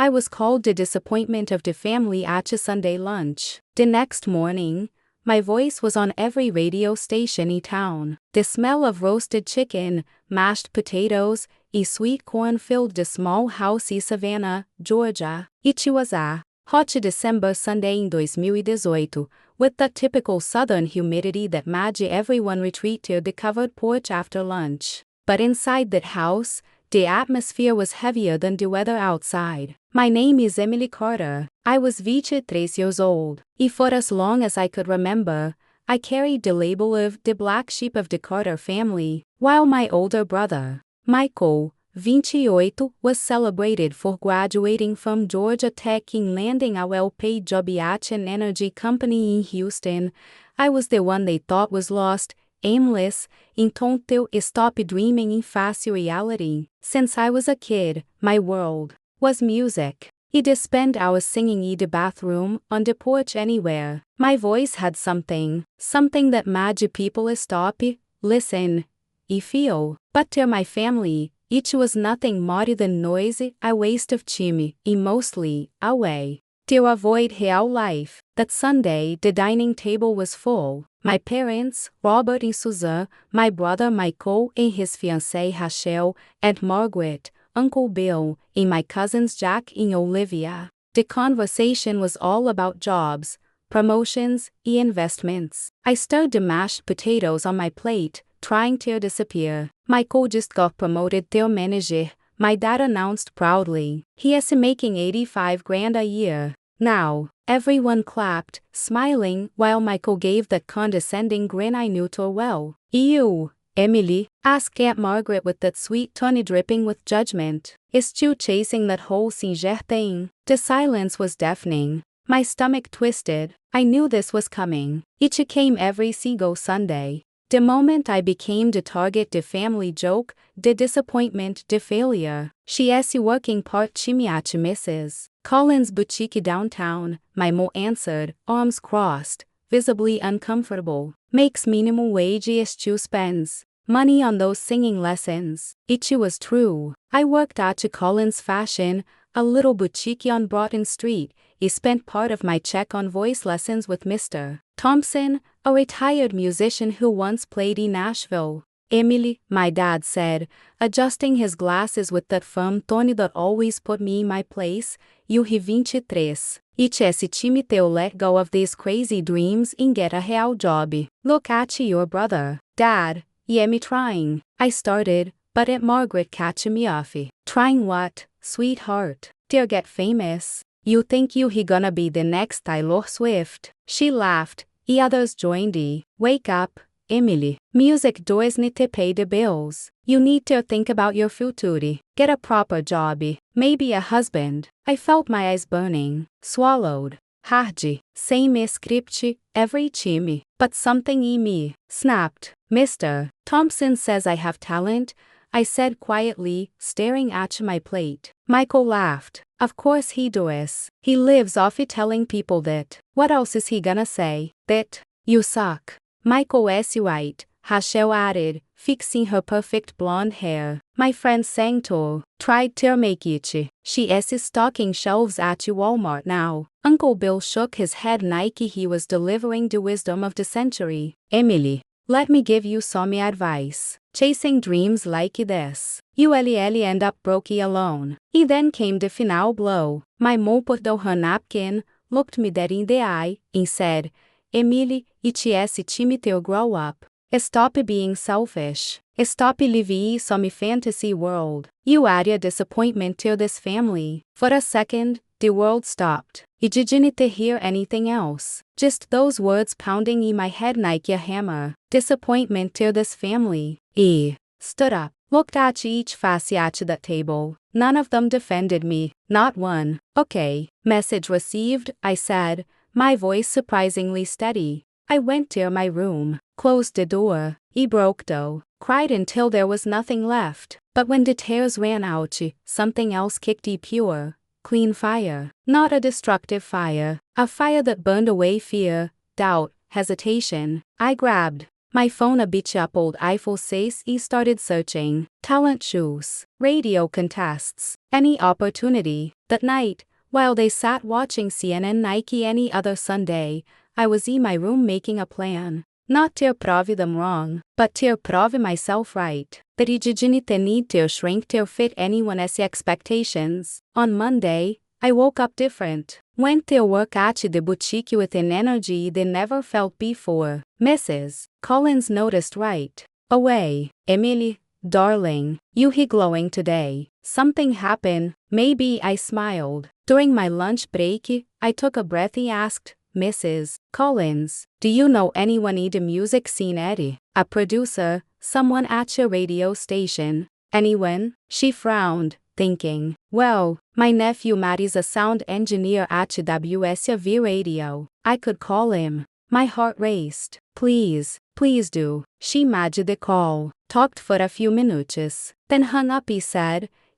I was called the disappointment of the family at a Sunday lunch. The next morning, my voice was on every radio station in town. The smell of roasted chicken, mashed potatoes, and sweet corn filled the small house in Savannah, Georgia. It was a hot December Sunday in 2018, with the typical southern humidity that made everyone retreat to the covered porch after lunch. But inside that house, the atmosphere was heavier than the weather outside. My name is Emily Carter. I was 23 years old. And for as long as I could remember, I carried the label of the black sheep of the Carter family, while my older brother, Michael, 28, was celebrated for graduating from Georgia Tech and landing a well-paid job at an energy company in Houston. I was the one they thought was lost, aimless, until I stopped dreaming and face reality. Since I was a kid, my world was music. I'd spend hours singing in the bathroom, on the porch, anywhere. My voice had something that made people stop, listen, and feel. But to my family, it was nothing more than noise, a waste of time, and mostly, a way to avoid real life. That Sunday, the dining table was full. My parents, Robert and Susan, my brother Michael and his fiancée Rachel, Aunt Margaret, Uncle Bill, and my cousins Jack and Olivia. The conversation was all about jobs, promotions, and investments. I stirred the mashed potatoes on my plate, trying to disappear. Michael just got promoted to manager, my dad announced proudly. He is making $85,000 a year. Now, everyone clapped, smiling, while Michael gave that condescending grin I knew too well. You, Emily? Asked Aunt Margaret with that sweet tone dripping with judgment. Is you chasing that whole singer thing? The silence was deafening. My stomach twisted. I knew this was coming. It came every single Sunday. The moment I became the target, the family joke, the disappointment, the failure. She is working part-time at Mrs. Collins' boutique downtown, my mom answered, arms crossed, visibly uncomfortable. Makes minimum wage as you spends money on those singing lessons. It was true. I worked at Collins Fashion, a little boutique on Broughton Street. I spent part of my check on voice lessons with Mr. Thompson, a retired musician who once played in Nashville. Emily, my dad said, adjusting his glasses with that firm tone that always put me in my place, you have 23. It is time to let go of these crazy dreams and get a real job. Look at your brother. Dad, I am trying. I started, but Aunt Margaret catch me off. Trying what, sweetheart? To get famous. You think you he gonna be the next Taylor Swift? She laughed. The others joined. Wake up, Emily. Music does need to pay the bills. You need to think about your future. Get a proper job. Maybe a husband. I felt my eyes burning. Swallowed. Hard. Same script, every time. But something in me snapped. Mr. Thompson says I have talent, I said quietly, staring at my plate. Michael laughed. Of course he does. He lives off it telling people that. What else is he gonna say? That you suck. Michael is right, Rachel added, fixing her perfect blonde hair. My friend sang to, tried to make it. She is stocking shelves at Walmart now. Uncle Bill shook his head like he was delivering the wisdom of the century. Emily, let me give you some advice. Chasing dreams like this, you end up broke alone. And then came the final blow. My mom put down her napkin, looked me dead in the eye, and said, Emily, it is time to grow up. Stop being selfish. Stop living some fantasy world. You add a disappointment to this family. For a second, the world stopped. I didn't hear anything else. Just those words pounding in my head like a hammer. Disappointment to this family. I stood up, looked at each face at the table. None of them defended me. Not one. Okay. Message received, I said, my voice surprisingly steady. I went to my room, closed the door. I broke though. Cried until there was nothing left. But when the tears ran out, something else kicked pure. Clean fire. Not a destructive fire. A fire that burned away fear, doubt, hesitation. I grabbed My phone beat up old iPhone 6 e started searching. Talent shows, radio contests, any opportunity. That night, while they sat watching CNN Nike any other Sunday, I was in my room making a plan. Not to prove them wrong, but to prove myself right. That I didn't need to shrink to fit anyone's expectations. On Monday, I woke up different. Went to work at the boutique with an energy they never felt before. Mrs. Collins noticed right away. Emily, darling, you he glowing today. Something happened. Maybe I smiled. During my lunch break, I took a breath and asked, Mrs. Collins, do you know anyone in the music scene, Eddie? A producer, someone at your radio station. Anyone? She frowned, thinking, well, my nephew Matt is a sound engineer at WSV Radio. I could call him. My heart raced. Please do. She made the call, talked for a few minutes, then hung up.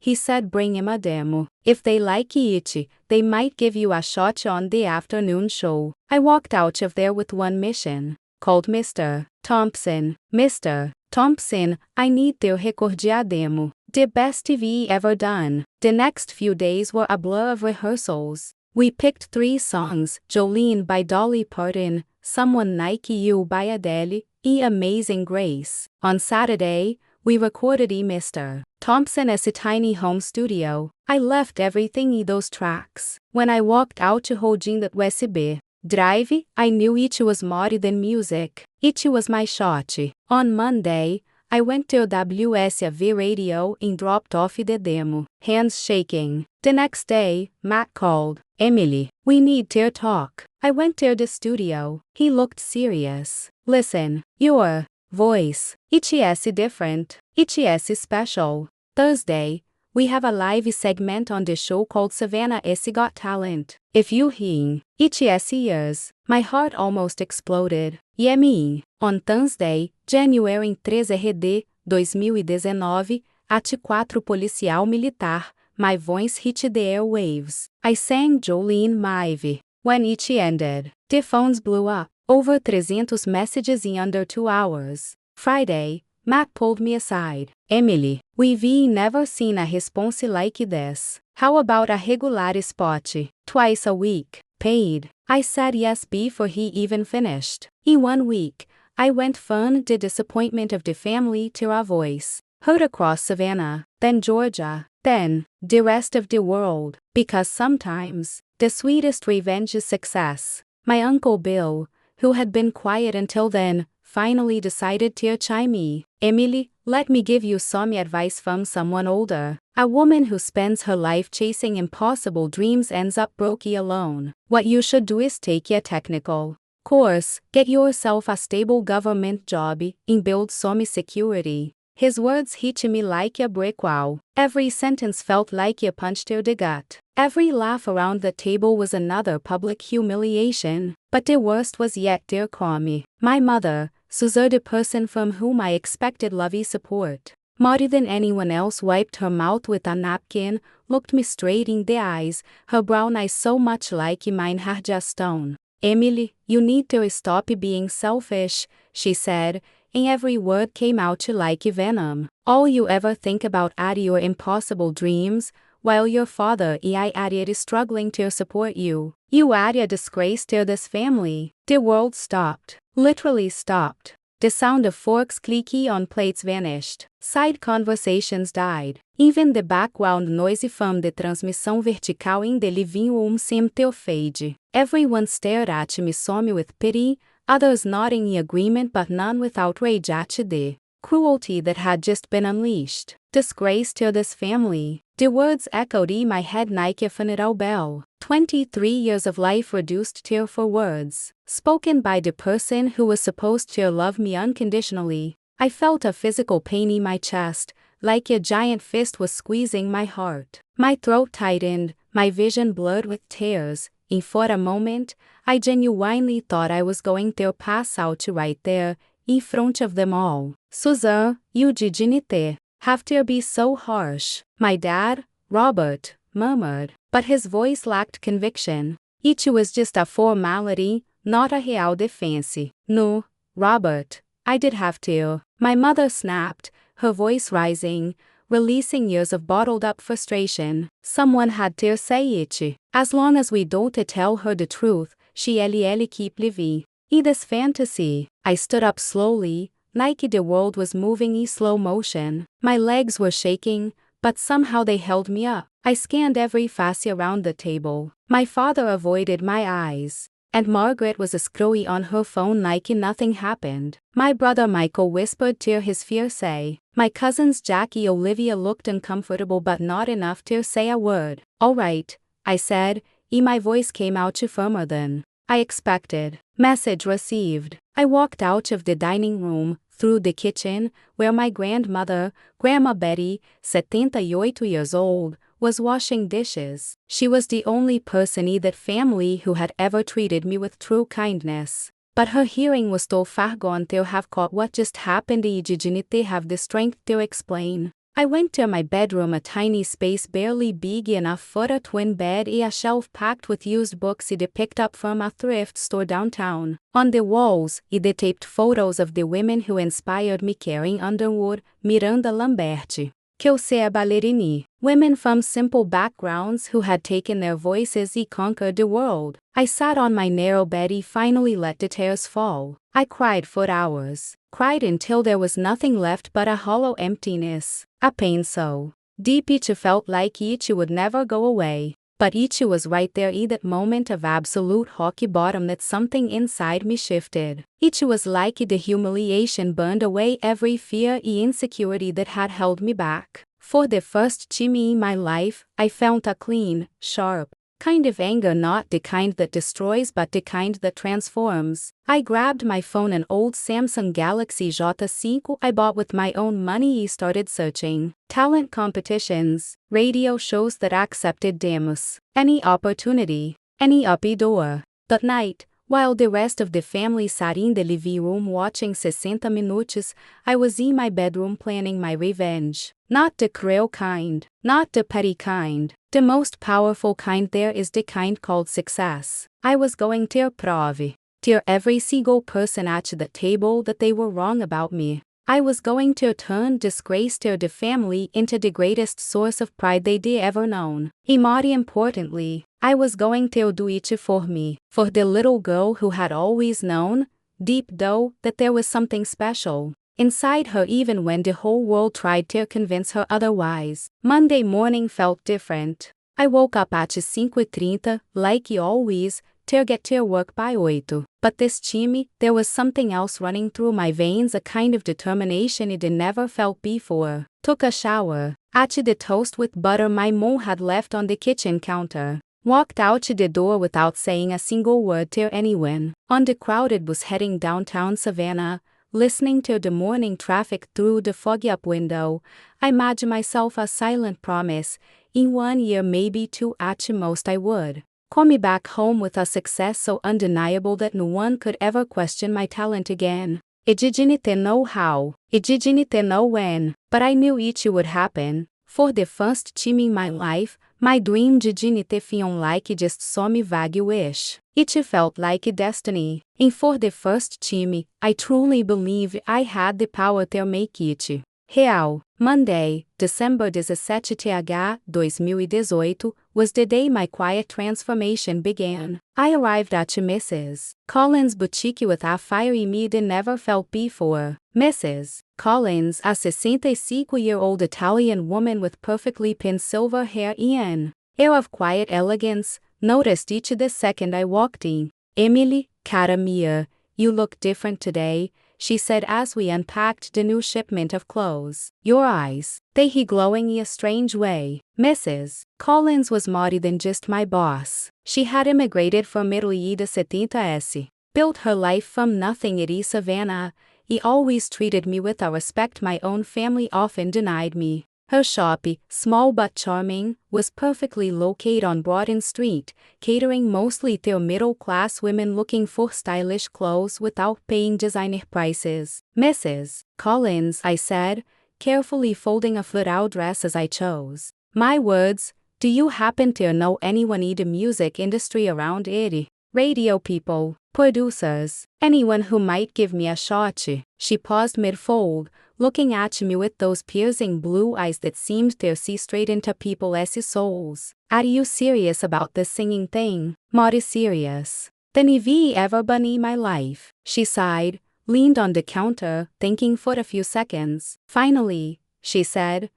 He said bring him a demo. If they like it, they might give you a shot on the afternoon show. I walked out of there with one mission. Called Mr. Thompson. Mr. Thompson, I need to record a demo. The best TV ever done. The next few days were a blur of rehearsals. We picked 3 songs, Jolene by Dolly Parton, Someone Like You by Adele, and Amazing Grace. On Saturday, we recorded Mr. Thompson's tiny home studio. I left everything in those tracks. When I walked out holding that USB drive, I knew it was more than music. It was my shot. On Monday, I went to WSV Radio and dropped off the demo, hands shaking. The next day, Matt called. Emily, we need to talk. I went to the studio. He looked serious. Listen, your voice, it is different. It is special. Thursday, we have a live segment on the show called Savannah S Got Talent. If you hear, it is yours. My heart almost exploded. Yeah, me. On Thursday, January 13 2019, at 4 Policial Militar, my voice hit the airwaves. I sang Jolene Maive. When it ended, the phones blew up. Over 300 messages in under 2 hours. Friday, Matt pulled me aside. Emily, we've never seen a response like this. How about a regular spot? Twice a week. Paid. I said yes before he even finished. In 1 week, I went from the disappointment of the family to a voice. Heard across Savannah, then Georgia, then the rest of the world. Because sometimes, the sweetest revenge is success. My Uncle Bill, who had been quiet until then, finally decided to chime in. Emily, let me give you some advice from someone older. A woman who spends her life chasing impossible dreams ends up broke alone. What you should do is take a technical course, get yourself a stable government job, and build some security. His words hit me like a brick wall. Every sentence felt like a punch to the gut. Every laugh around the table was another public humiliation. But the worst was yet to come. My mother, Susan, the person from whom I expected lovey support, more than anyone else, wiped her mouth with a napkin, looked me straight in the eyes, her brown eyes so much like mine had just stone. Emily, you need to stop being selfish, she said, and every word came out like venom. All you ever think about are your impossible dreams, while your father and I are struggling to support you. You are a disgrace to this family. The world stopped. Literally stopped. The sound of forks clicking on plates vanished. Side conversations died. Even the background noise from the transmissão vertical in the living room seemed to fade. Everyone stared at me, some with pity, others nodding in agreement, but none with outrage at the cruelty that had just been unleashed. Disgrace to this family. The words echoed in my head like a funeral bell. 23 years of life reduced to 4 words, spoken by the person who was supposed to love me unconditionally. I felt a physical pain in my chest, like a giant fist was squeezing my heart. My throat tightened, my vision blurred with tears, and for a moment, I genuinely thought I was going to pass out right there, in front of them all. Susan, you didn't have to be so harsh. My dad, Robert, murmured, but his voice lacked conviction. It was just a formality, not a real defense. No, Robert, I did have to. My mother snapped, her voice rising, releasing years of bottled-up frustration. Someone had to say it. As long as we don't tell her the truth, she'll keep living. In this fantasy, I stood up slowly, like the world was moving in slow motion. My legs were shaking, but somehow they held me up. I scanned every face around the table. My father avoided my eyes, and Margaret was scrolling on her phone like nothing happened. My brother Michael whispered to his fiancée. My cousins Jackie and Olivia looked uncomfortable but not enough to say a word. "All right," I said, and my voice came out firmer than I expected. Message received. I walked out of the dining room, through the kitchen, where my grandmother, Grandma Betty, 78 years old, was washing dishes. She was the only person in that family who had ever treated me with true kindness. But her hearing was too far gone to have caught what just happened and didn't have the strength to explain. I went to my bedroom, a tiny space barely big enough for a twin bed and a shelf packed with used books I'd picked up from a thrift store downtown. On the walls, I'd taped photos of the women who inspired me: Karen Underwood, Miranda Lambert, Kelsey Ballerini, women from simple backgrounds who had taken their voices and conquered the world. I sat on my narrow bed and finally let the tears fall. I cried for hours. Cried until there was nothing left but a hollow emptiness. A pain so deep it felt like it would never go away. But it was right there in that moment of absolute rock bottom that something inside me shifted. It was like the humiliation burned away every fear and insecurity that had held me back. For the first time in my life, I felt a clean, sharp kind of anger, not the kind that destroys but the kind that transforms. I grabbed my phone, an old Samsung Galaxy J5 I bought with my own money, and started searching talent competitions, radio shows that accepted demos, any opportunity, any uppy door. That night, while the rest of the family sat in the living room watching 60 Minutos, I was in my bedroom planning my revenge. Not the cruel kind, not the petty kind. The most powerful kind there is the kind called success. I was going to prove to every single person at the table that they were wrong about me. I was going to turn disgrace to the family into the greatest source of pride they'd ever known. And more importantly, I was going to do it for me, for the little girl who had always known, deep down, that there was something special inside her even when the whole world tried to convince her otherwise. Monday morning felt different. I woke up at 5:30, like always, to get to work by 8. But this time, there was something else running through my veins, a kind of determination I'd never felt before. Took a shower, ate the toast with butter my mom had left on the kitchen counter. Walked out the door without saying a single word to anyone. On the crowded bus heading downtown Savannah, listening to the morning traffic through the foggy-up window, I imagined myself a silent promise. In 1 year, maybe 2 at most, I would come back home with a success so undeniable that no one could ever question my talent again. I didn't know how, I didn't know when, but I knew it would happen. For the first time in my life, my dream didn't feel like just some vague wish. It felt like destiny. And for the first time, I truly believed I had the power to make it real. Monday, December 17th, 2018, was the day my quiet transformation began. I arrived at Mrs. Collins' boutique with a fire in me that never felt before. Mrs. Collins, a 65-year-old Italian woman with perfectly pinned silver hair and an air of quiet elegance, noticed each the second I walked in. "Emily, cara mia, you look different today," she said as we unpacked the new shipment of clothes. "Your eyes, they glowing in a strange way." Mrs. Collins was more than just my boss. She had immigrated from Italy in the 70s, built her life from nothing in Savannah. He always treated me with a respect my own family often denied me. Her shop, small but charming, was perfectly located on Broad Street, catering mostly to middle-class women looking for stylish clothes without paying designer prices. "Mrs. Collins," I said, carefully folding a floral dress as I chose my words, "do you happen to know anyone in the music industry around here?" radio people, producers, anyone who might give me a shot. She paused mid-fold, looking at me with those piercing blue eyes that seemed to see straight into people's souls. Are you serious about this singing thing? More serious than I've ever been in my life, she sighed, leaned on the counter, thinking for a few seconds. Finally, she said,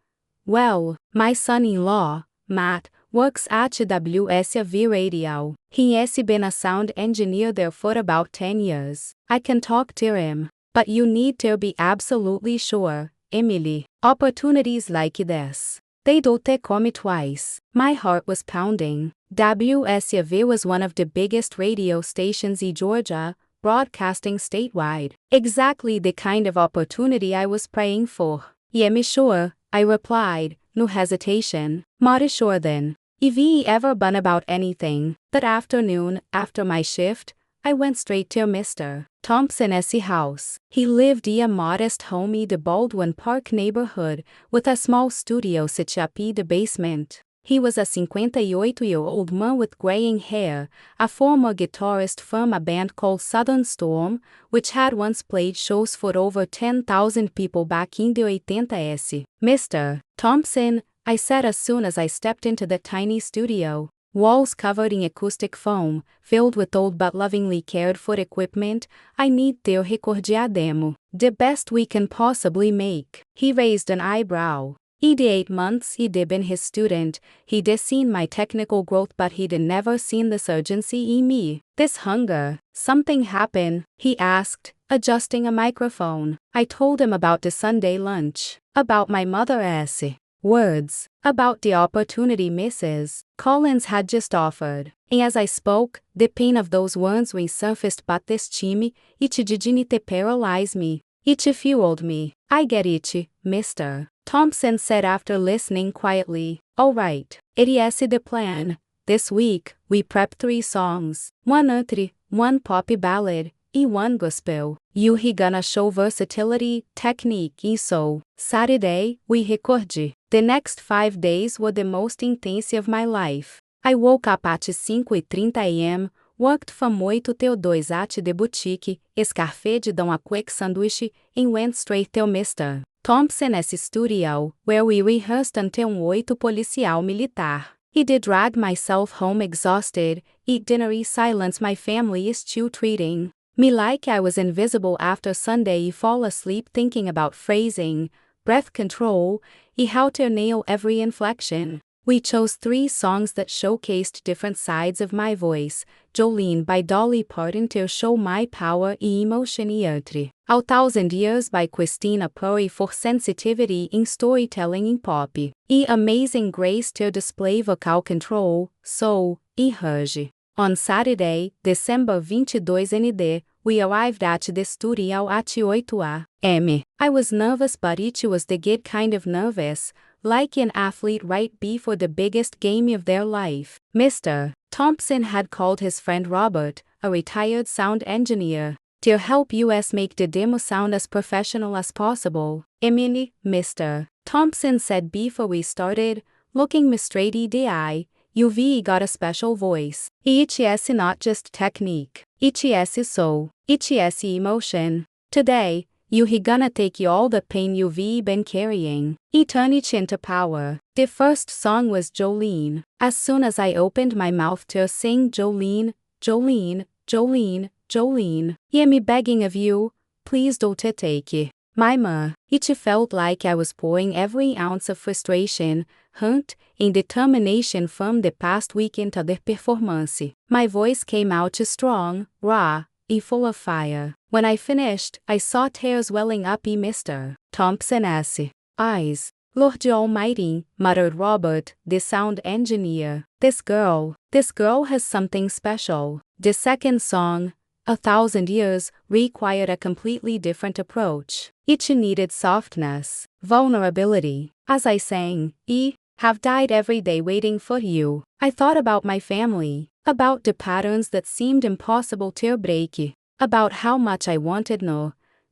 well, my son-in-law, Matt, works at WSV Radio. He has been a sound engineer there for about 10 years. I can talk to him. But you need to be absolutely sure, Emily. Opportunities like this, they don't come twice. My heart was pounding. WSV was one of the biggest radio stations in Georgia, broadcasting statewide. Exactly the kind of opportunity I was praying for. Yeah, me sure, I replied, no hesitation. More sure then. If he ever been about anything, that afternoon, after my shift, I went straight to Mr. Thompson's house. He lived in a modest home in the Baldwin Park neighborhood, with a small studio set up in the basement. He was a 58-year-old man with graying hair, a former guitarist from a band called Southern Storm, which had once played shows for over 10,000 people back in the 80s. Mr. Thompson, I said as soon as I stepped into the tiny studio. Walls covered in acoustic foam, filled with old but lovingly cared for equipment. I need to record a demo. The best we can possibly make. He raised an eyebrow. In the 8 months he'd been his student, he'd seen my technical growth, but he'd never seen this urgency in me. This hunger. Something happened? He asked, adjusting a microphone. I told him about the Sunday lunch. About my mother's words. About the opportunity Mrs. Collins had just offered. And as I spoke, the pain of those words resurfaced, but this time, it didn't paralyze me. It fueled me. I get it, Mr. Thompson said after listening quietly. All right. It is the plan. This week, we prep 3 songs. 1 country, 1 pop ballad, and 1 gospel. You gonna show versatility, technique, and soul. Saturday, we record. The next 5 days were the most intense of my life. I woke up at 5:30 a.m., worked from 8 till 2 at the boutique, escarfed down a quick sandwich, and went straight to Mr. Thompson's studio, where we rehearsed until 8 policial militar. I did drag myself home exhausted, eat dinner in silence. My family is still treating me like I was invisible after Sunday. I fall asleep thinking about phrasing, breath control, and how to nail every inflection. We chose 3 songs that showcased different sides of my voice. Jolene by Dolly Parton to show my power and emotion in 1,000 Years by Christina Perry for sensitivity in storytelling in pop. E Amazing Grace to display vocal control, soul, e range. On Saturday, December 22 ND, we arrived at the studio at 8 a.m. I was nervous, but it was the good kind of nervous, like an athlete right before the biggest game of their life. Mr. Thompson had called his friend Robert, a retired sound engineer, to help us make the demo sound as professional as possible. Emily, Mr. Thompson said before we started, looking me straight in the eye, you've got a special voice. It is not just technique. It is soul. It is emotion. Today, you're gonna take all the pain you've been carrying, and turn it into power. The first song was Jolene. As soon as I opened my mouth to sing Jolene, Jolene, Jolene, Jolene, I'm begging of you, please don't take it. Mima, it felt like I was pouring every ounce of frustration, hurt, and determination from the past week into the performance. My voice came out strong, raw, and full of fire. When I finished, I saw tears welling up in Mr. Thompson's eyes. Lord Almighty, muttered Robert, the sound engineer. This girl has something special. The second song, 1,000 Years, required a completely different approach. It needed softness, vulnerability. As I sang, I have died every day waiting for you. I thought about my family, about the patterns that seemed impossible to break, about how much I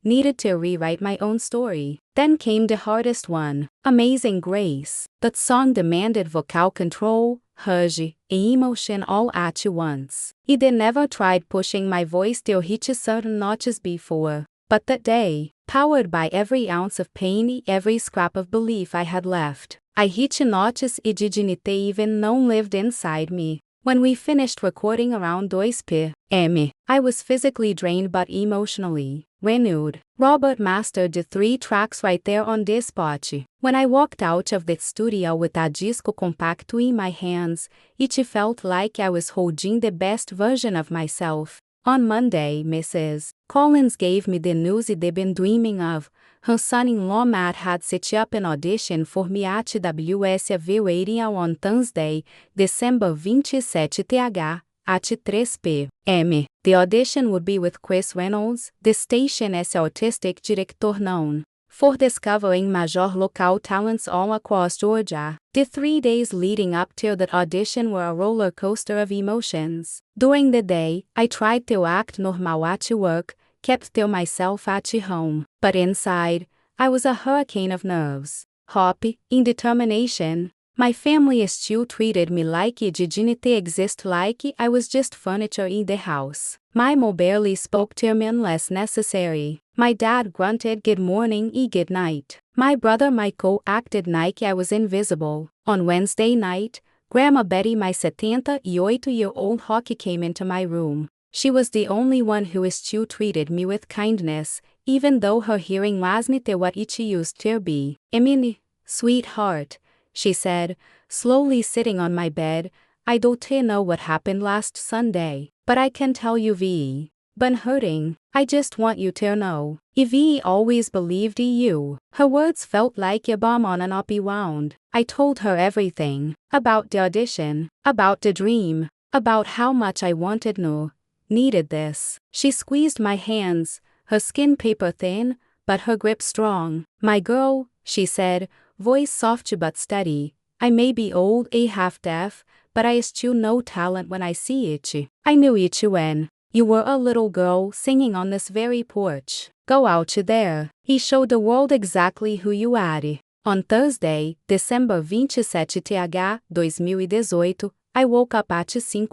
needed to rewrite my own story. Then came the hardest one, Amazing Grace. That song demanded vocal control, hush, and emotion all at once. They never tried pushing my voice till hit certain notches before. But that day, powered by every ounce of pain, every scrap of belief I had left, I hit notches e dignity even não lived inside me. When we finished recording around 2 p.m., I was physically drained but emotionally renewed. Robert mastered the 3 tracks right there on the spot. When I walked out of the studio with a disco compacto in my hands, it felt like I was holding the best version of myself. On Monday, Mrs. Collins gave me the news they'd been dreaming of. Her son-in-law Matt had set up an audition for me at WSV Radio on Thursday, December 27th, at 3 p.m. The audition would be with Chris Reynolds, the station's artistic director known for discovering major local talents all across Georgia. The 3 days leading up to that audition were a roller coaster of emotions. During the day, I tried to act normal at work, kept to myself at home, but inside, I was a hurricane of nerves, hope, and determination. My family still treated me like it didn't exist, like I was just furniture in the house. My mom barely spoke to me unless necessary. My dad grunted good morning and good night. My brother Michael acted like I was invisible. On Wednesday night, Grandma Betty, my 78-year-old hockey, came into my room. She was the only one who still treated me with kindness, even though her hearing wasn't what it used to be. Emily, sweetheart, she said, slowly sitting on my bed, I don't know what happened last Sunday, but I can tell you been hurting. I just want you to know. Evie always believed in you. Her words felt like a bomb on an uppy wound. I told her everything. About the audition. About the dream. About how much I needed this. She squeezed my hands, her skin paper thin, but her grip strong. My girl, she said, voice soft but steady. I may be old and half deaf, but I still know talent when I see it. I knew it when you were a little girl singing on this very porch. Go out there. He showed the world exactly who you are. On Thursday, December 27th, 2018, I woke up at 5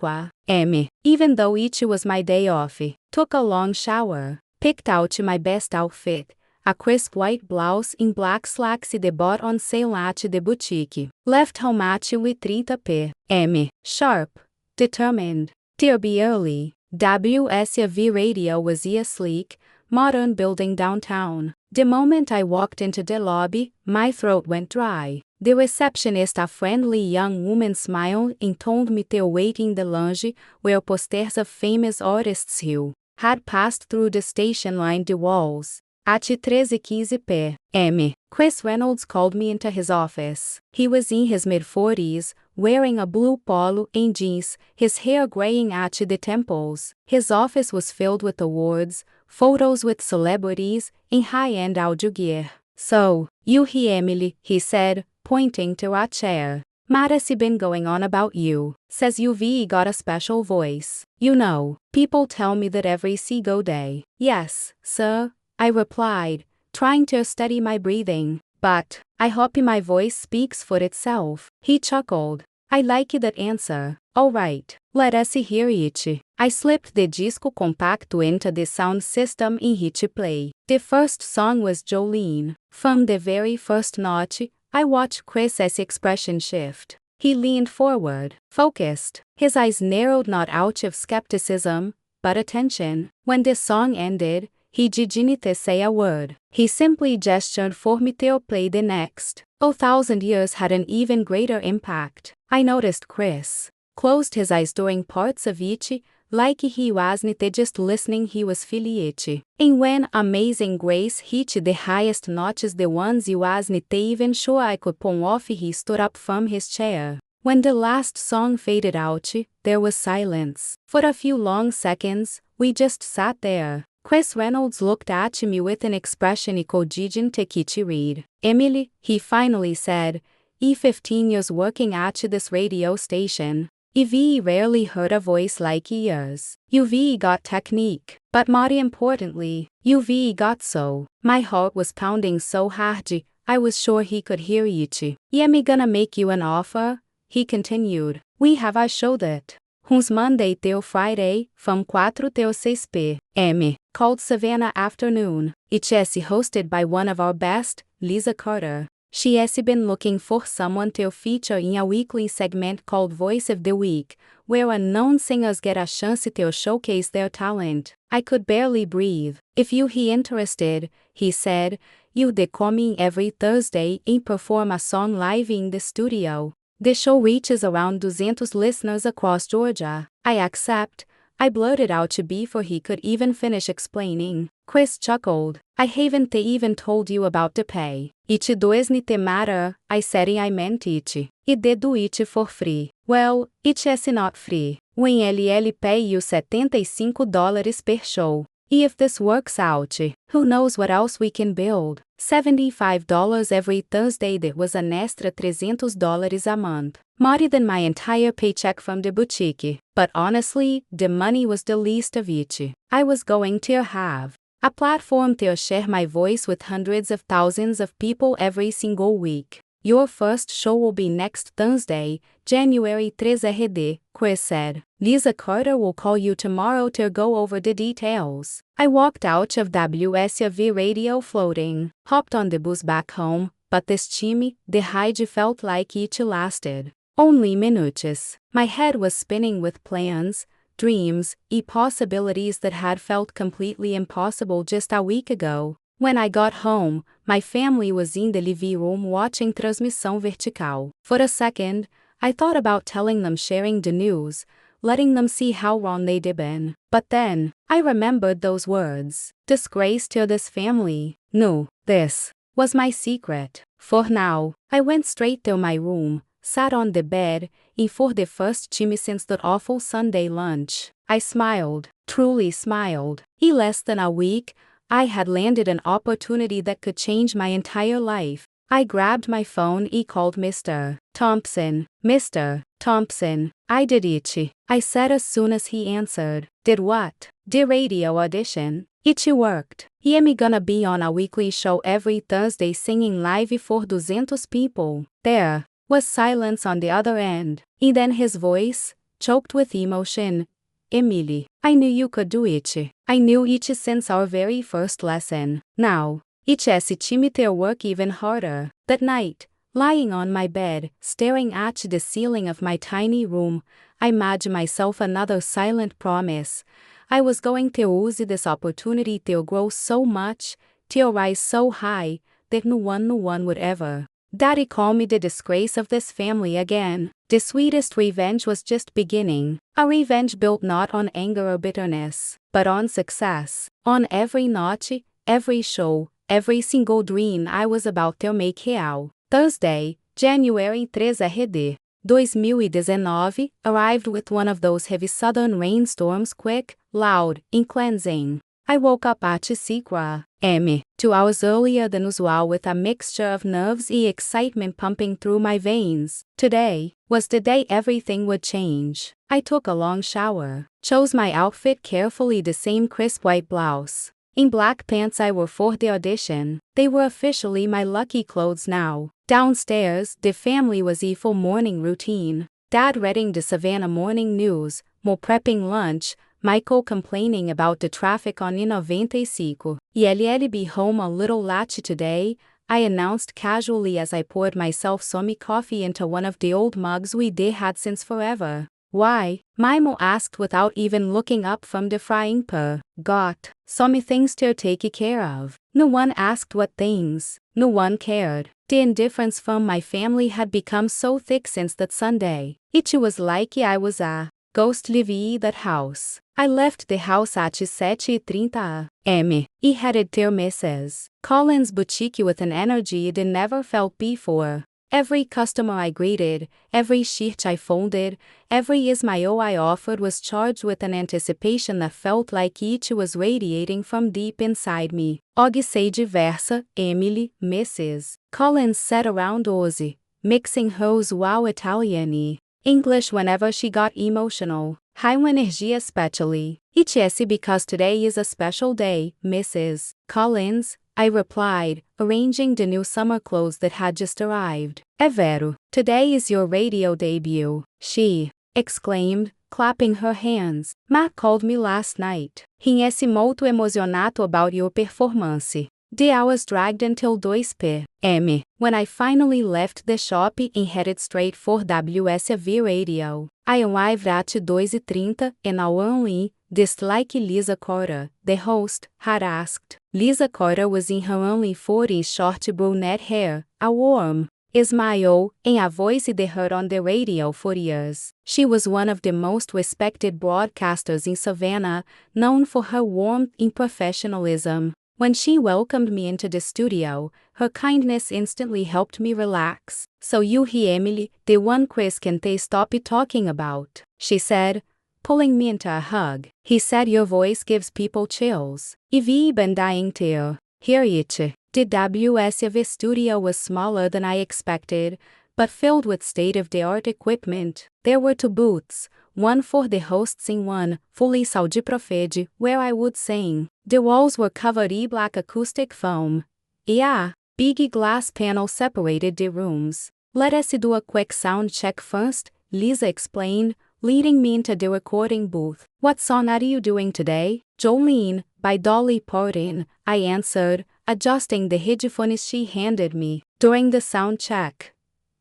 a.m. Even though it was my day off, took a long shower, picked out my best outfit, a crisp white blouse in black slacks they bought on sale at the boutique. Left home at 3:30 p.m. Sharp, determined to be early. WSV Radio was a sleek, modern building downtown. The moment I walked into the lobby, my throat went dry. The receptionist, a friendly young woman, smiled and told me to wait in the lounge where posters of famous artists who had passed through the station lined the walls. At 3:15 p.m., Chris Reynolds called me into his office. He was in his mid-40s, wearing a blue polo and jeans, his hair graying at the temples. His office was filled with awards, photos with celebrities, and high-end audio gear. So, you hear Emily, he said, pointing to a chair. Mara's been going on about you. Says you've got a special voice. You know, people tell me that every single day. Yes, sir, I replied, trying to steady my breathing. But, I hope my voice speaks for itself. He chuckled. I like that answer. All right, let us hear it. I slipped the disco compacto into the sound system and hit play. The first song was Jolene. From the very first note, I watched Chris's expression shift. He leaned forward, focused, his eyes narrowed not out of skepticism, but attention. When the song ended, he didn't say a word. He simply gestured for me to play the next. 1,000 years had an even greater impact. I noticed Chris closed his eyes during parts of it, like he wasn't just listening, he was feeling it. And when Amazing Grace hit the highest notches, the ones he wasn't even sure I could pull off, he stood up from his chair. When the last song faded out, there was silence. For a few long seconds, we just sat there. Chris Reynolds looked at me with an expression he didn't read. Emily, he finally said, 15 years working at this radio station. You've rarely heard a voice like yours. You've got technique, but more importantly, you've got soul. My heart was pounding so hard, I was sure he could hear it. Yeah, me gonna make you an offer? he continued. We have a show that runs Monday till Friday, from 4 till 6 p.m., called Savannah Afternoon. It's hosted by one of our best, Lisa Carter. She has been looking for someone to feature in a weekly segment called Voice of the Week, where unknown singers get a chance to showcase their talent. I could barely breathe. If you're interested, he said, you'd come in every Thursday and perform a song live in the studio. The show reaches around 200 listeners across Georgia. I accept, I blurted out before he could even finish explaining. Chris chuckled. I haven't even told you about the pay. It doesn't matter, I said I meant it. I do it for free. Well, it is not free. When LL pay you $75 per show. If this works out, who knows what else we can build. $75 every Thursday, that was an extra $300 a month. More than my entire paycheck from the boutique. But honestly, the money was the least of it. I was going to have a platform to share my voice with hundreds of thousands of people every single week. Your first show will be next Thursday, January 3rd, Chris said. Lisa Carter will call you tomorrow to go over the details. I walked out of WSUV radio floating, hopped on the bus back home, but this time, the ride felt like it lasted only minutes. My head was spinning with plans, dreams, and possibilities that had felt completely impossible just a week ago. When I got home, my family was in the living room watching Transmissão Vertical. For a second, I thought about telling them, sharing the news, letting them see how wrong they'd been. But then, I remembered those words. Disgrace to this family. No, this was my secret. For now, I went straight to my room, sat on the bed, and for the first time since that awful Sunday lunch, I smiled, truly smiled. In less than a week, I had landed an opportunity that could change my entire life. I grabbed my phone and called Mr. Thompson. Mr. Thompson, I did it, I said as soon as he answered. Did what? The radio audition. It worked. I'm gonna be on a weekly show every Thursday singing live for 200 people. There was silence on the other end, and then his voice, choked with emotion. Emily, I knew you could do it. I knew it since our very first lesson. Now, it has time to work even harder. That night, lying on my bed, staring at the ceiling of my tiny room, I made myself another silent promise. I was going to use this opportunity to grow so much, to rise so high, that no one would ever. Daddy called me the disgrace of this family again. The sweetest revenge was just beginning. A revenge built not on anger or bitterness, but on success. On every notch, every show, every single dream I was about to make real. Thursday, January 3rd, 2019, arrived with one of those heavy southern rainstorms, quick, loud, and cleansing. I woke up at 6 a.m., 2 hours earlier than usual, with a mixture of nerves and excitement pumping through my veins. Today was the day everything would change. I took a long shower, chose my outfit carefully, the same crisp white blouse and black pants I wore for the audition. They were officially my lucky clothes now. Downstairs, the family was in full morning routine. Dad reading the Savannah morning news, Mo prepping lunch, Michael complaining about the traffic on I-95. I'll be home a little late today, I announced casually as I poured myself some coffee into one of the old mugs we had since forever. Why? Mimo asked without even looking up from the frying pan. Got some things to take care of. No one asked what things. No one cared. The indifference from my family had become so thick since that Sunday. It was like I was a ghost living in that house. I left the house at 7:30 a.m. and headed to Mrs. Collins' boutique with an energy I'd never felt before. Every customer I greeted, every shirt I folded, every smile I offered was charged with an anticipation that felt like it was radiating from deep inside me. Og sei diversa, Emily, Mrs. Collins sat around Ozzy, mixing her usual Italian English whenever she got emotional. High energy especially. It is because today is a special day, Mrs. Collins, I replied, arranging the new summer clothes that had just arrived. É vero. Today is your radio debut, she exclaimed, clapping her hands. Matt called me last night. Esse muito emocionado about your performance. The hours dragged until 2 p.m. when I finally left the shop and headed straight for WSV radio. I arrived at 2:30 an hour only, just like Lisa Cora, the host, had asked. Lisa Cora was in her early 40s, short brunette hair, a warm smile, and a voice they heard on the radio for years. She was one of the most respected broadcasters in Savannah, known for her warmth and professionalism. When she welcomed me into the studio, her kindness instantly helped me relax. So you hear Emily, the one Chris can't stop talking about, she said, pulling me into a hug. He said your voice gives people chills. E vi banda inteiro. Hear it. The WSV studio was smaller than I expected, but filled with state-of-the-art equipment. There were 2 booths, one for the hosts and one, fully saúde profede, where I would sing. The walls were covered in black acoustic foam. A big glass panel separated the rooms. Let us do a quick sound check first, Lisa explained, leading me into the recording booth. What song are you doing today? Jolene, by Dolly Parton, I answered, adjusting the headphones she handed me. During the sound check,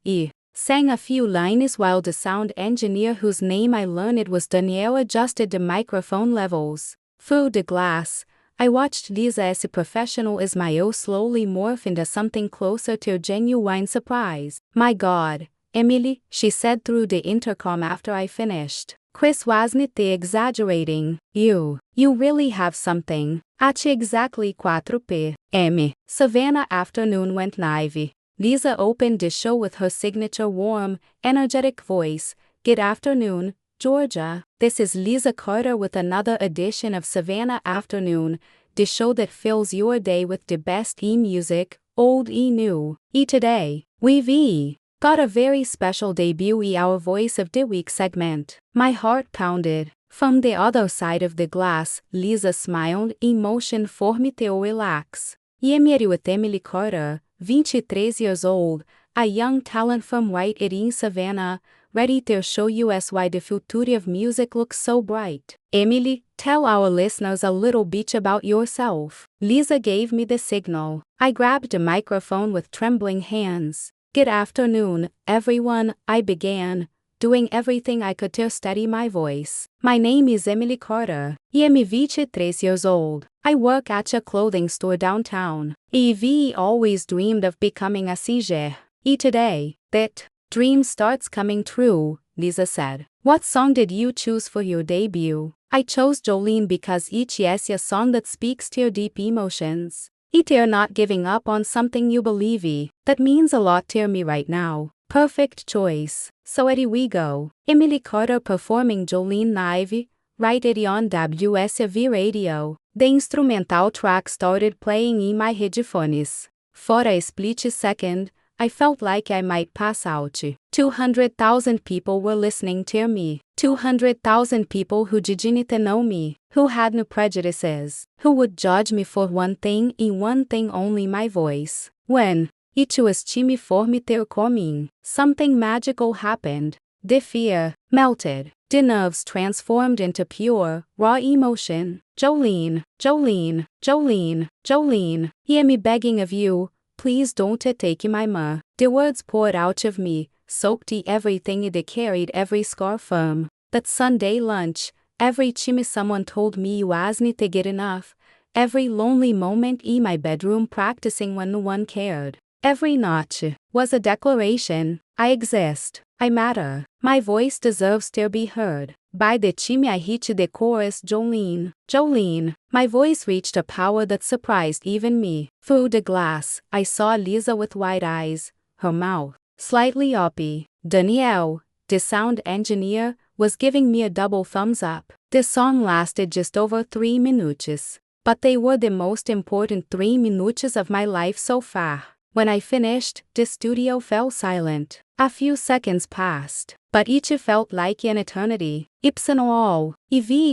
I sang a few lines while the sound engineer, whose name I learned was Danielle, adjusted the microphone levels. Through the glass, I watched Lisa's professional smile slowly morph into something closer to genuine surprise. My God, Emily, she said through the intercom after I finished. Chris wasn't exaggerating. You really have something. At exactly 4 p.m. Savannah afternoon went live. Lisa opened the show with her signature warm, energetic voice. Good afternoon, Georgia. This is Lisa Carter with another edition of Savannah Afternoon, the show that fills your day with the best music, old and new. Today, we've got a very special debut, our Voice of the Week segment. My heart pounded. From the other side of the glass, Lisa smiled and motioned for me to relax. Emily with Emily Carter, 23 years old, a young talent from right here in Savannah, ready to show you why the future of music looks so bright. Emily, tell our listeners a little bit about yourself. Lisa gave me the signal. I grabbed the microphone with trembling hands. Good afternoon, everyone, I began, doing everything I could to steady my voice. My name is Emily Carter. I'm 23 years old. I work at a clothing store downtown. I've always dreamed of becoming a singer. Today, that dream starts coming true, Lisa said. What song did you choose for your debut? I chose Jolene because it's a song that speaks to your deep emotions. You're not giving up on something you believe in. That means a lot to me right now. Perfect choice. So here we go. Emily Carter performing Jolene live, right here on WSV radio. The instrumental track started playing in my headphones. For a split second, I felt like I might pass out. 200,000 people were listening to me. 200,000 people who didn't know me, who had no prejudices, who would judge me for one thing and one thing only, my voice. When it was time for me to come in, something magical happened. The fear melted. The nerves transformed into pure, raw emotion. Jolene, Jolene, Jolene, Jolene, hear me begging of you, please don't take my ma. The words poured out of me, soaked everything they carried, every scar from that Sunday lunch, every time someone told me you wasn't good enough, every lonely moment in my bedroom practicing when no one cared. Every notch was a declaration. I exist. I matter. My voice deserves to be heard. By the time I hit the chorus, Jolene, Jolene, my voice reached a power that surprised even me. Through the glass, I saw Lisa with wide eyes, her mouth slightly uppy. Danielle, the sound engineer, was giving me a double thumbs up. The song lasted just over 3 minutes, but they were the most important 3 minutes of my life so far. When I finished, the studio fell silent. A few seconds passed, but each felt like an eternity. Ipsen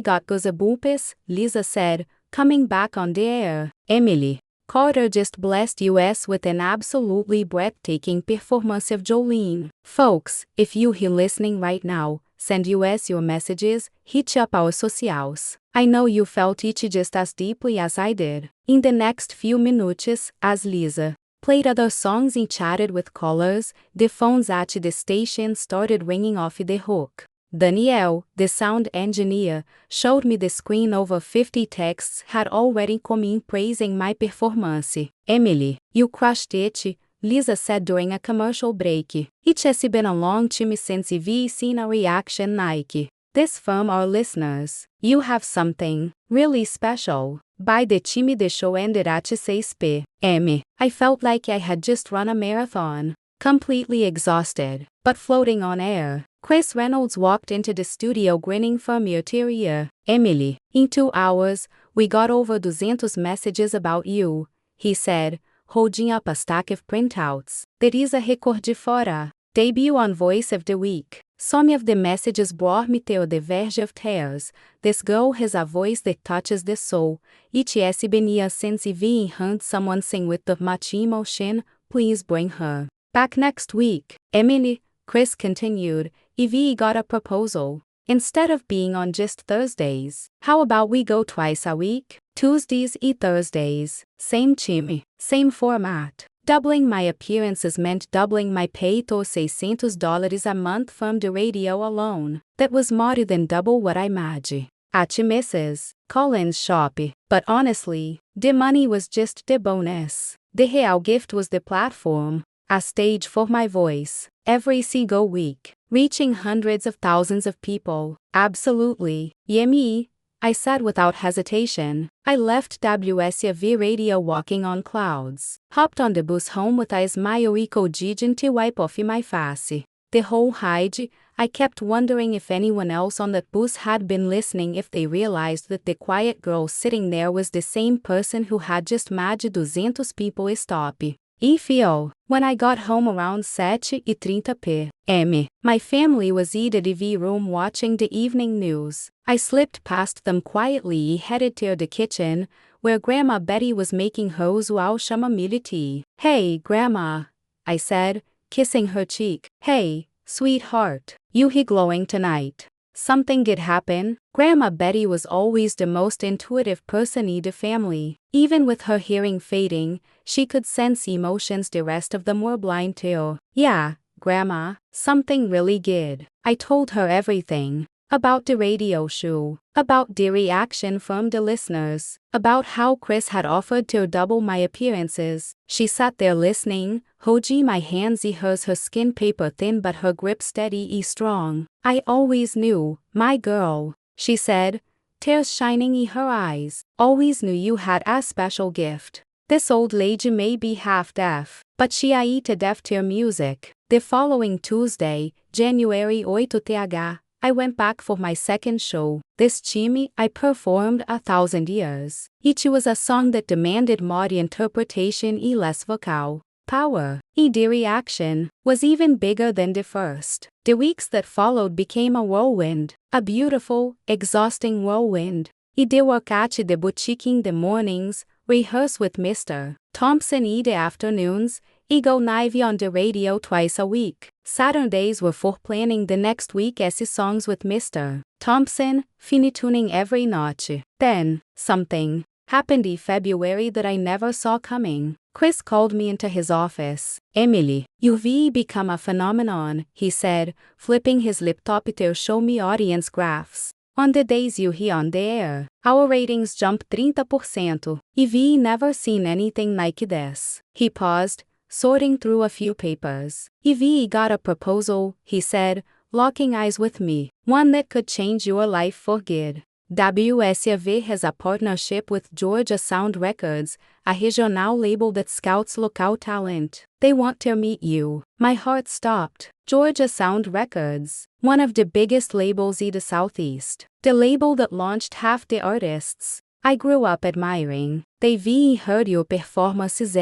got goosebumps, Lisa said, coming back on the air. Emily, Carter just blessed us with an absolutely breathtaking performance of Jolene. Folks, if you here listening right now, send us your messages, hit up our socials. I know you felt it just as deeply as I did. In the next few minutes, as Lisa played other songs and chatted with callers, the phones at the station started ringing off the hook. Danielle, the sound engineer, showed me the screen. Over 50 texts had already come in praising my performance. Emily, you crushed it, Lisa said during a commercial break. It has been a long time since we've seen a reaction like this from our listeners. You have something really special. By the time the show ended at 6 p.m., I felt like I had just run a marathon, completely exhausted, but floating on air. Chris Reynolds walked into the studio grinning from ear to ear. Emily, in 2 hours, we got over 200 messages about you, he said, holding up a stack of printouts. There is a record fora. Debut on Voice of the Week. Some of the messages brought me to the verge of tears. This girl has a voice that touches the soul. It has been years since we heard someone sing with that much emotion. Please bring her back next week. Emily, Chris continued, we got a proposal. Instead of being on just Thursdays, how about we go twice a week? Tuesdays and Thursdays. Same team, same format. Doubling my appearances meant doubling my pay to $600 a month from the radio alone. That was more than double what I made at Mrs. Collins' shop. But honestly, the money was just the bonus. The real gift was the platform, a stage for my voice, every single week, reaching hundreds of thousands of people. Absolutely. Yummy, I said without hesitation. I left WSV radio walking on clouds, hopped on the bus home with a smile eco-gigant to wipe off my face. The whole ride, I kept wondering if anyone else on that bus had been listening, if they realized that the quiet girl sitting there was the same person who had just made 200 people stop. When I got home around 7:30 p.m., my family was in the TV room watching the evening news. I slipped past them quietly, headed to the kitchen, where Grandma Betty was making her usual chamomile tea. Hey, Grandma, I said, kissing her cheek. Hey, sweetheart, you he glowing tonight. Something did happen. Grandma Betty was always the most intuitive person in the family. Even with her hearing fading, she could sense emotions the rest of them were blind to. Yeah, Grandma, something really good. I told her everything. About the radio show, about the reaction from the listeners, about how Chris had offered to double my appearances. She sat there listening, holding my hands. Her skin paper thin but her grip steady and strong. I always knew, my girl, she said, tears shining in her eyes, always knew you had a special gift. This old lady may be half deaf, but she ain't deaf to music. The following Tuesday, January 8th, I went back for my second show. This time, I performed 1,000 Years. It was a song that demanded more interpretation and less vocal power. And the reaction was even bigger than the first. The weeks that followed became a whirlwind, a beautiful, exhausting whirlwind. I did work at the boutique in the mornings, rehearse with Mr. Thompson in the afternoons, I go live on the radio twice a week. Saturdays were for planning the next week's songs with Mr. Thompson, fine-tuning every notch. Then, something happened in February that I never saw coming. Chris called me into his office. Emily, you've become a phenomenon, he said, flipping his laptop to show me audience graphs. On the days you hear on the air, our ratings jumped 30%. We've never seen anything like this. He paused, sorting through a few papers. We got a proposal, he said, locking eyes with me. One that could change your life for good. WSV has a partnership with Georgia Sound Records, a regional label that scouts local talent. They want to meet you. My heart stopped. Georgia Sound Records, one of the biggest labels in the Southeast. The label that launched half the artists I grew up admiring. They've heard your performances,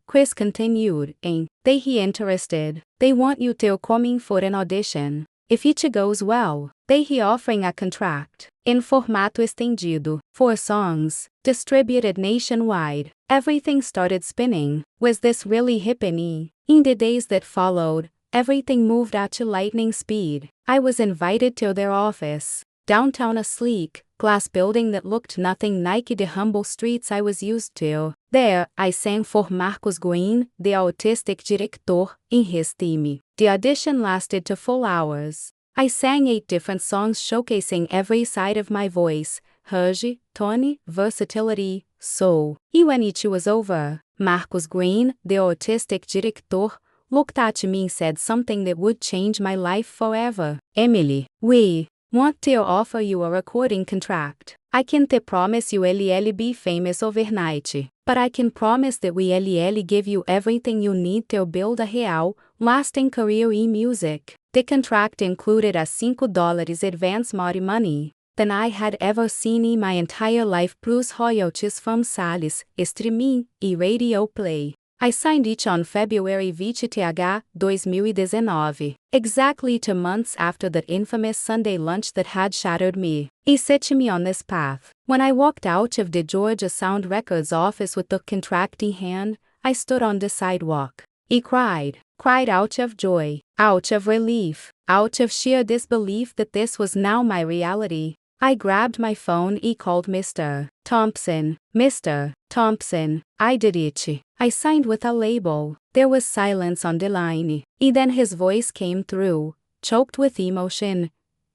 Chris continued, and they interested. They want you to come in for an audition. If it goes well, they he offering a contract. In formato estendido, 4 songs, distributed nationwide. Everything started spinning. Was this really happening? In the days that followed, everything moved at lightning speed. I was invited to their office. Downtown, a sleek, glass building that looked nothing like the humble streets I was used to. There, I sang for Marcos Guin, the autistic director, in his team. The audition lasted 2 full hours. I sang 8 different songs showcasing every side of my voice: range, tone, versatility, soul. E when it was over, Marcos Guin, the autistic director, looked at me and said something that would change my life forever. Emily, we want to offer you a recording contract. I can't promise you LL be famous overnight, but I can promise that we LL give you everything you need to build a real, lasting career in music. The contract included a $5 advance more money than I had ever seen in my entire life, plus royalties from sales, streaming, e radio play. I signed it on February 20th, 2019, exactly 2 months after that infamous Sunday lunch that had shattered me. He set me on this path. When I walked out of the Georgia Sound Records office with the contract in hand, I stood on the sidewalk. He cried out of joy, out of relief, out of sheer disbelief that this was now my reality. I grabbed my phone. He called Mr. Thompson. Mr. Thompson, I did it. I signed with a label. There was silence on the line. And then his voice came through, choked with emotion.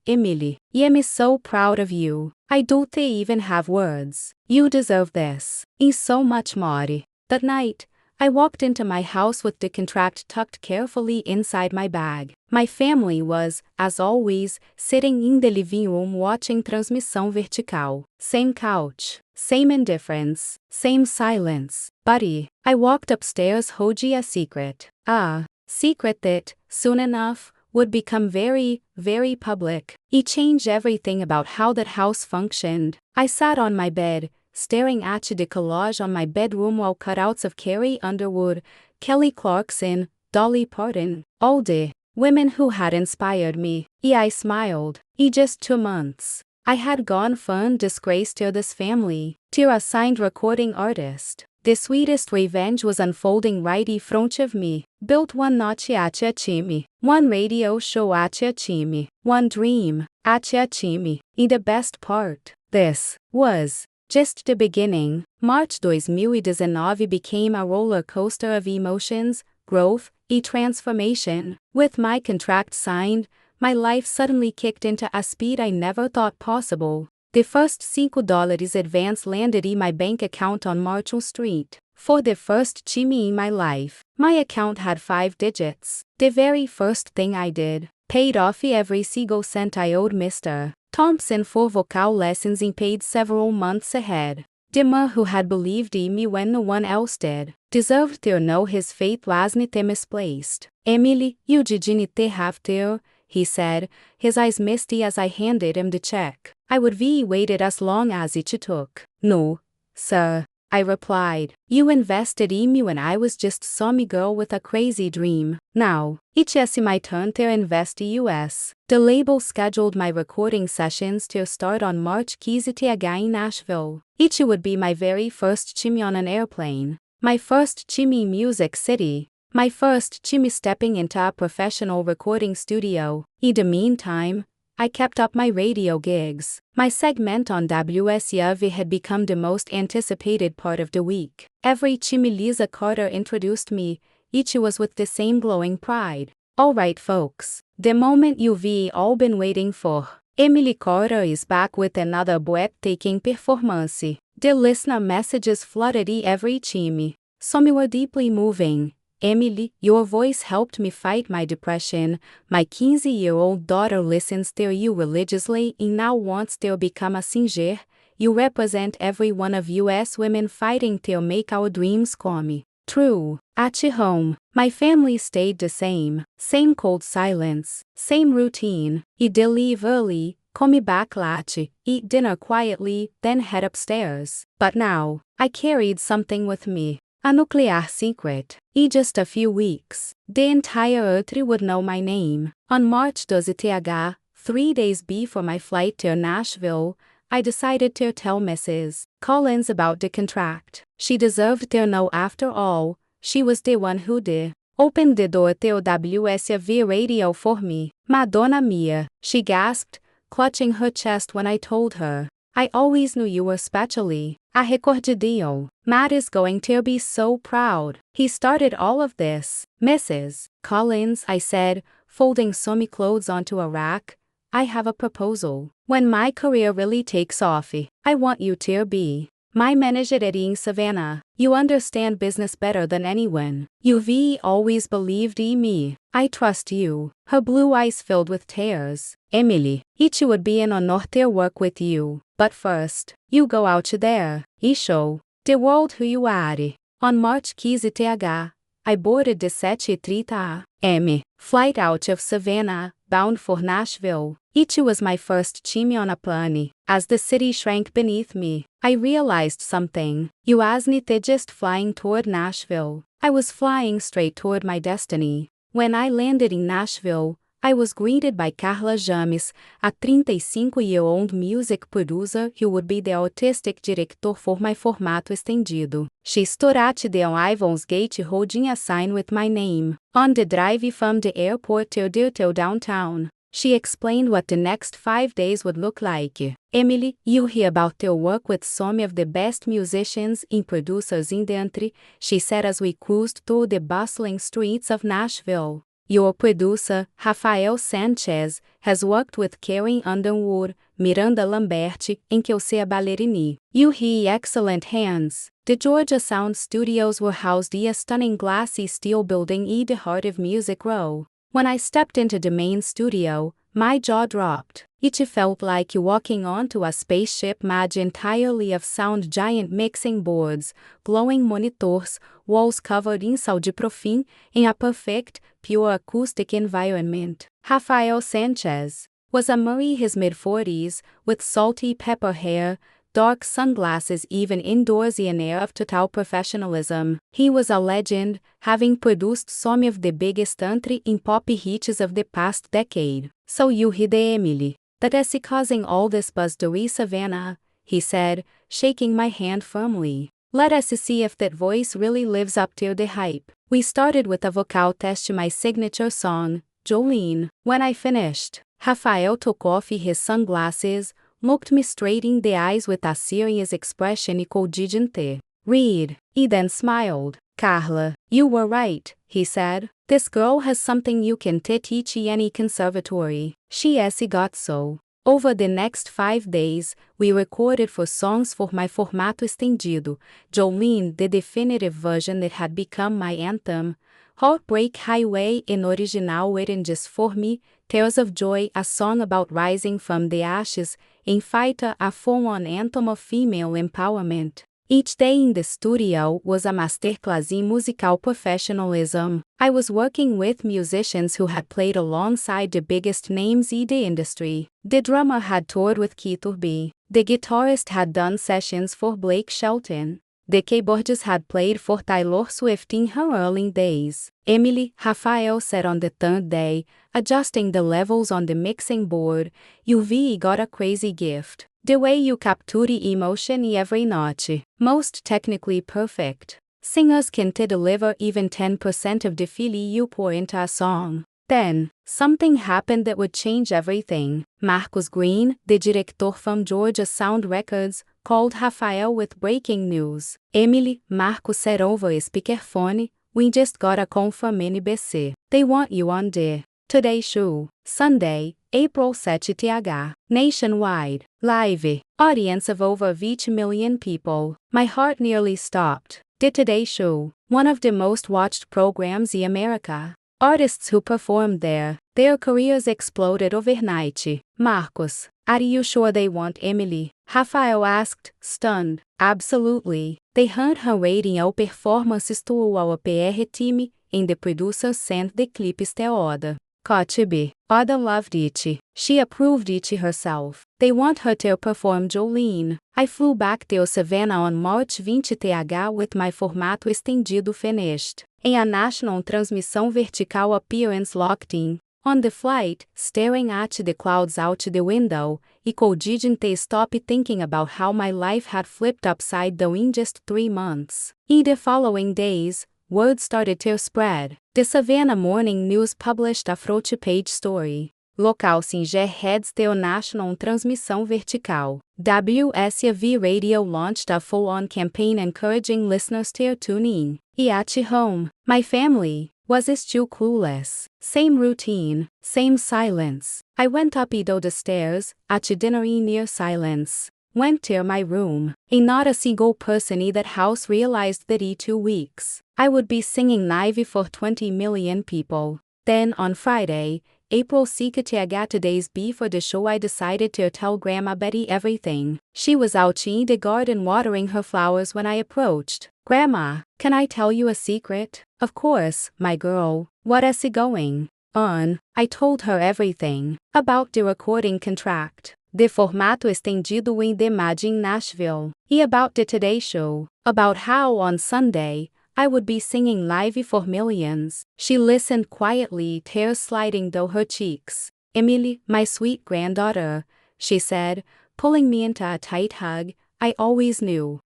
Emily, I am so proud of you. I don't even have words. You deserve this. And so much more. That night, I walked into my house with the contract tucked carefully inside my bag. My family was, as always, sitting in the living room watching transmissão vertical. Same couch, same indifference, same silence. Buddy, I walked upstairs holding a secret. A secret that, soon enough, would become very, very public. It changed everything about how that house functioned. I sat on my bed, staring at the collage on my bedroom wall, cutouts of Carrie Underwood, Kelly Clarkson, Dolly Parton, all the women who had inspired me. I smiled. In just 2 months, I had gone from disgrace to this family, to a signed recording artist. The sweetest revenge was unfolding right in front of me. Built one notch at a time, one radio show at a time, one dream at a time. In the best part, this was just the beginning. March 2019 became a roller coaster of emotions, growth, and transformation. With my contract signed, my life suddenly kicked into a speed I never thought possible. The first $5 advance landed in my bank account on Marshall Street. For the first time in my life, my account had 5 digits. The very first thing I did, paid off every single cent I owed Mr. Thompson for vocal lessons and paid several months ahead. The man who had believed in me when no one else did, deserved to know his faith wasn't misplaced. Emily, you didn't have to, he said, his eyes misty as I handed him the check. I would have waited as long as it took. No, sir, I replied. You invested in me when I was just some girl with a crazy dream. Now, it's my turn to invest in US. The label scheduled my recording sessions to start on March 20th in Nashville. It would be my very first time on an airplane. My first time in Music City. My first time stepping into a professional recording studio. In the meantime, I kept up my radio gigs. My segment on WSUV had become the most anticipated part of the week. Every time Lisa Carter introduced me, each was with the same glowing pride. Alright folks, the moment you've all been waiting for. Emily Carter is back with another breathtaking performance. The listener messages flooded every time. Some were deeply moving. Emily, your voice helped me fight my depression. My 15-year-old daughter listens to you religiously and now wants to become a singer. You represent every one of US women fighting to make our dreams come true. At home, my family stayed the same. Same cold silence, same routine. I'd leave early, come back late, eat dinner quietly, then head upstairs. But now, I carried something with me. A nuclear secret. In just a few weeks, the entire Earth would know my name. On March 12th, 3 days before my flight to Nashville, I decided to tell Mrs. Collins about the contract. She deserved to know after all. She was the one who did. Opened the door to WSV radio for me. Madonna mia, she gasped, clutching her chest when I told her. I always knew you were specially a recordidio. Matt is going to be so proud. He started all of this. Mrs. Collins, I said, folding some clothes onto a rack. I have a proposal. When my career really takes off, I want you to be my manager in Savannah. You understand business better than anyone. You've always believed in me. I trust you. Her blue eyes filled with tears. Emily, it would be an honor to work with you. But first, you go out there. Show the world who you are. On March 15th, I boarded the 7:30 a.m. flight out of Savannah, bound for Nashville. It was my first time on a plane. As the city shrank beneath me, I realized something. You wasn't just flying toward Nashville. I was flying straight toward my destiny. When I landed in Nashville, I was greeted by Carla James, a 35-year-old music producer who would be the artistic director for my formato estendido. She stood at the arrivals gate holding a sign with my name. On the drive from the airport to downtown, she explained what the next 5 days would look like. Emily, you'll hear about to work with some of the best musicians and producers in the country, she said as we cruised through the bustling streets of Nashville. Your producer, Rafael Sanchez, has worked with Karen Underwood, Miranda Lambert, and Kelsea Ballerini. You hear excellent hands. The Georgia Sound Studios were housed in a stunning glassy steel building in the heart of Music Row. When I stepped into the main studio, my jaw dropped. It felt like walking onto a spaceship made entirely of sound giant mixing boards, glowing monitors, walls covered in saúde profin, and a perfect, pure acoustic environment. Rafael Sanchez was a man in his mid-40s, with salty pepper hair, dark sunglasses, even indoors, an air of total professionalism. He was a legend, having produced some of the biggest country and pop hits of the past decade. So you hear the Emily. That is causing all this buzz to Savannah, he said, shaking my hand firmly. Let us see if that voice really lives up to the hype. We started with a vocal test to my signature song, Jolene. When I finished, Rafael took off his sunglasses, looked me straight in the eyes with a serious expression he didn't read. He then smiled. Carla, you were right, he said. This girl has something you can teach any conservatory. She has got so. Over the next 5 days, we recorded 4 songs for my formato estendido, Jolene, the definitive version that had become my anthem, Heartbreak Highway, an original written just for me, Tears of Joy, a song about rising from the ashes, and Fighter, a full-on anthem of female empowerment. Each day in the studio was a masterclass in musical professionalism. I was working with musicians who had played alongside the biggest names in the industry. The drummer had toured with Keith Urby. The guitarist had done sessions for Blake Shelton. The keyboardist had played for Taylor Swift in her early days. Emily, Rafael said on the 3rd day, adjusting the levels on the mixing board, you've got a crazy gift. The way you capture emotion in every note. Most technically perfect. Singers can deliver even 10% of the feeling you pour into a song. Then, something happened that would change everything. Marcus Green, the director from Georgia Sound Records, called Rafael with breaking news. Emily, Marcus said over a speakerphone, we just got a call from NBC. They want you on the Today Show. Sunday, April 7th. Nationwide. Live. Audience of over 20 million people. My heart nearly stopped. The Today Show. One of the most watched programs in America. Artists who performed there, their careers exploded overnight. Marcus, are you sure they want Emily? Rafael asked, stunned. Absolutely. They heard her rating our performances to our PR team, and the producer sent the clips to order. Kotibi. Oda loved it. She approved it herself. They want her to perform Jolene. I flew back to Savannah on March 20th with my formato estendido finished. Em a national transmissão vertical appearance locked in. On the flight, staring at the clouds out the window, I didn't stop thinking about how my life had flipped upside down in just 3 months. In the following days, word started to spread. The Savannah Morning News published a front-page story. Local Singer heads to national transmissão vertical. WSV Radio launched a full-on campaign encouraging listeners to tune in. E at home, my family was still clueless. Same routine, same silence. I went up the stairs, at dinner in near silence. Went to my room, and not a single person in that house realized that in 2 weeks, I would be singing live for 20 million people. Then on Friday, April 2nd days before the show, I decided to tell Grandma Betty everything. She was out in the garden watering her flowers when I approached. Grandma, can I tell you a secret? Of course, my girl. What is it going on? I told her everything. About the recording contract, the formato estendido in the Imagine Nashville, and about the Today Show. About how on Sunday, I would be singing live for millions. She listened quietly, tears sliding down her cheeks. Emily, my sweet granddaughter, she said, pulling me into a tight hug. I always knew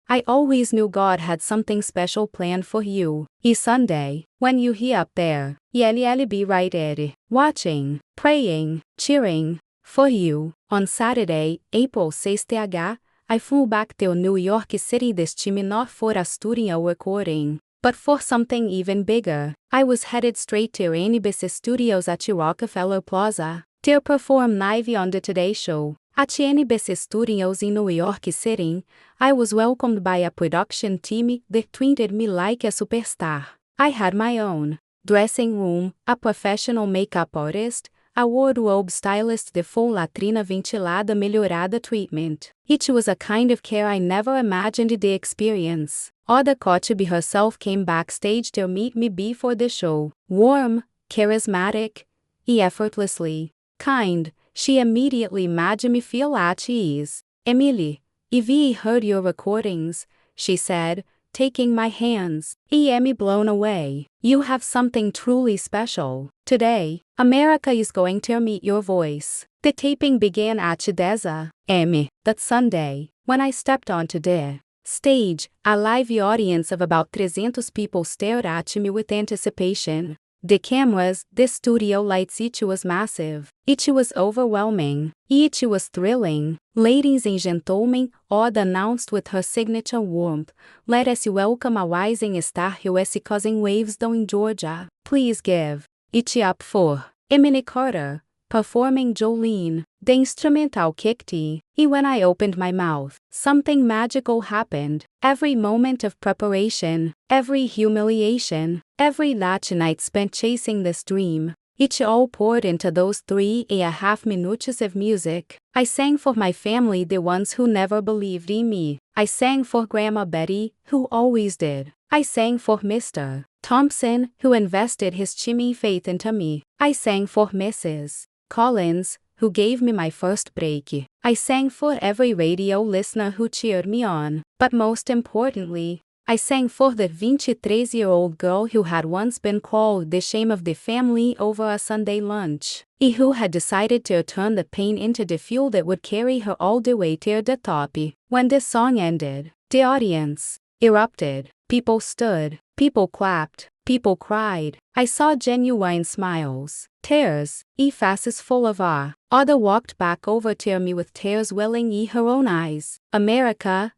God had something special planned for you. Each Sunday, when you hear up there, I'll be right there, watching, praying, cheering for you. On Saturday, April 6th, I flew back to New York City, this time not for a studio recording, but for something even bigger. I was headed straight to NBC Studios at Rockefeller Plaza to perform live on the Today Show. At NBC Studios in New York City, I was welcomed by a production team that treated me like a superstar. I had my own dressing room, a professional makeup artist, a wardrobe stylist, the full latrina ventilada melhorada treatment. It was a kind of care I never imagined the experience. Oda Kotibi herself came backstage to meet me before the show. Warm, charismatic, and effortlessly kind, she immediately made me feel at ease. Emily, I heard your recordings, she said, taking my hands. I am blown away. You have something truly special. Today, America is going to meet your voice. The taping began at 10 a.m. that Sunday. When I stepped onto the stage, a live audience of about 300 people stared at me with anticipation. The cameras, the studio lights, it was massive. It was overwhelming. It was thrilling. Ladies and gentlemen, Oda announced with her signature warmth, let us welcome a rising star who is causing waves down in Georgia. Please give it up for Emily Carter, performing Jolene. The instrumental kicked in, and when I opened my mouth, something magical happened. Every moment of preparation, every humiliation, every late night spent chasing this dream, it all poured into those 3.5 minutes of music. I sang for my family, the ones who never believed in me. I sang for Grandma Betty, who always did. I sang for Mr. Thompson, who invested his chimney faith into me. I sang for Mrs. Collins, who gave me my first break. I sang for every radio listener who cheered me on. But most importantly, I sang for the 23-year-old girl who had once been called the shame of the family over a Sunday lunch, and who had decided to turn the pain into the fuel that would carry her all the way to the top. When the song ended, the audience erupted. People stood, people clapped, people cried. I saw genuine smiles, tears, and faces full of awe. Oda walked back over to me with tears welling in her own eyes. America,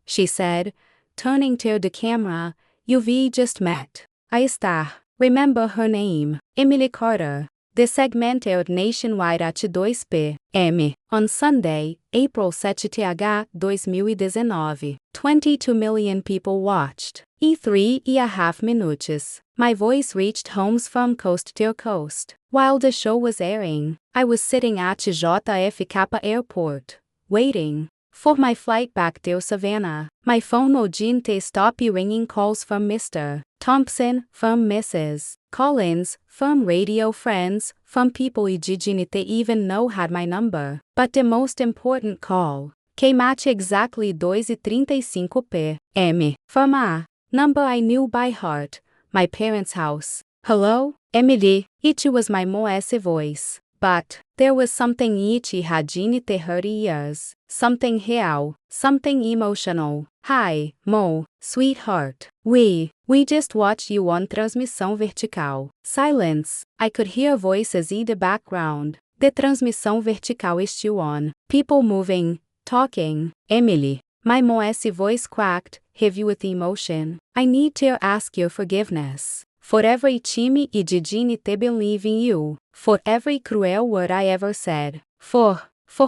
she said, turning to the camera, you've just met a star. Remember her name, Emily Carter. The segment aired nationwide at 2 p.m. on Sunday, April 7th, 2019. 22 million people watched. In 3.5 minutes, my voice reached homes from coast to coast. While the show was airing, I was sitting at JFK Airport, waiting For my flight back to Savannah, my phone no didn't stop ringing calls from Mr. Thompson, from Mrs. Collins, from radio friends, from people I didn't even know had my number. But the most important call came at exactly 2:35 p.m. from a number I knew by heart, my parents' house. Hello, Emily. It was my Mo's voice. But there was something it hadn't heard in years. Something real, something emotional. Hi, Mo, sweetheart. We just watched you on transmissão vertical. Silence. I could hear voices in the background. The transmissão vertical is still on. People moving, talking. Emily. My Mo's voice cracked, heavy with emotion. I need to ask your forgiveness. For every time I didn't believe in you. For every cruel word I ever said. For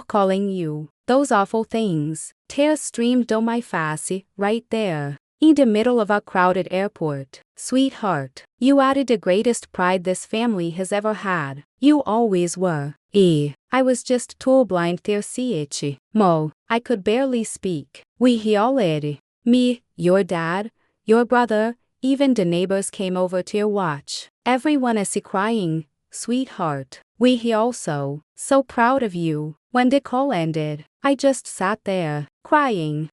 calling you those awful things. Tears streamed down my face, right there, in the middle of a crowded airport. Sweetheart, you added the greatest pride this family has ever had. You always were. I was just too blind to see it. Mo, I could barely speak. We already. Me, your dad, your brother, even the neighbors came over to watch. Everyone is crying. Sweetheart, we also, so proud of you. When the call ended, I just sat there, crying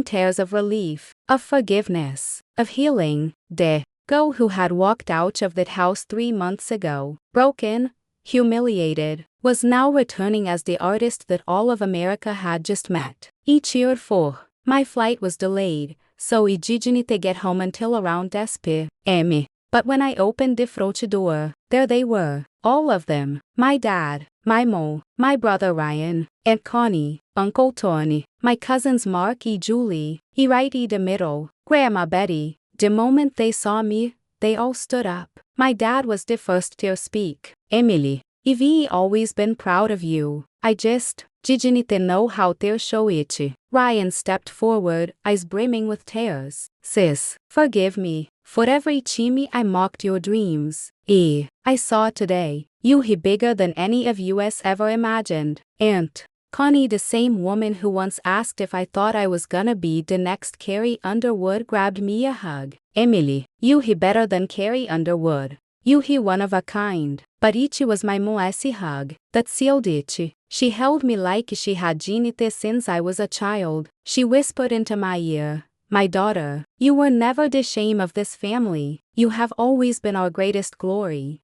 tears of relief, of forgiveness, of healing. The girl who had walked out of that house 3 months ago, broken, humiliated, was now returning as the artist that all of America had just met. I cheered for. My flight was delayed, so I didn't get home until around 10 p.m. But when I opened the front door, there they were, all of them. My dad, my Mo, my brother Ryan, Aunt Connie, Uncle Tony, my cousins Mark and Julie, right in the middle, Grandma Betty. The moment they saw me, they all stood up. My dad was the first to speak. Emily, I've always been proud of you. I just didn't know how to show it. Ryan stepped forward, eyes brimming with tears. Sis, forgive me. For every time I mocked your dreams. I saw today, you bigger than any of us ever imagined. Aunt Connie, the same woman who once asked if I thought I was gonna be the next Carrie Underwood, grabbed me a hug. Emily, you better than Carrie Underwood. You one of a kind. But it was my Mo's hug that sealed it. She held me like she had it since I was a child. She whispered into my ear, my daughter, you were never the shame of this family. You have always been our greatest glory.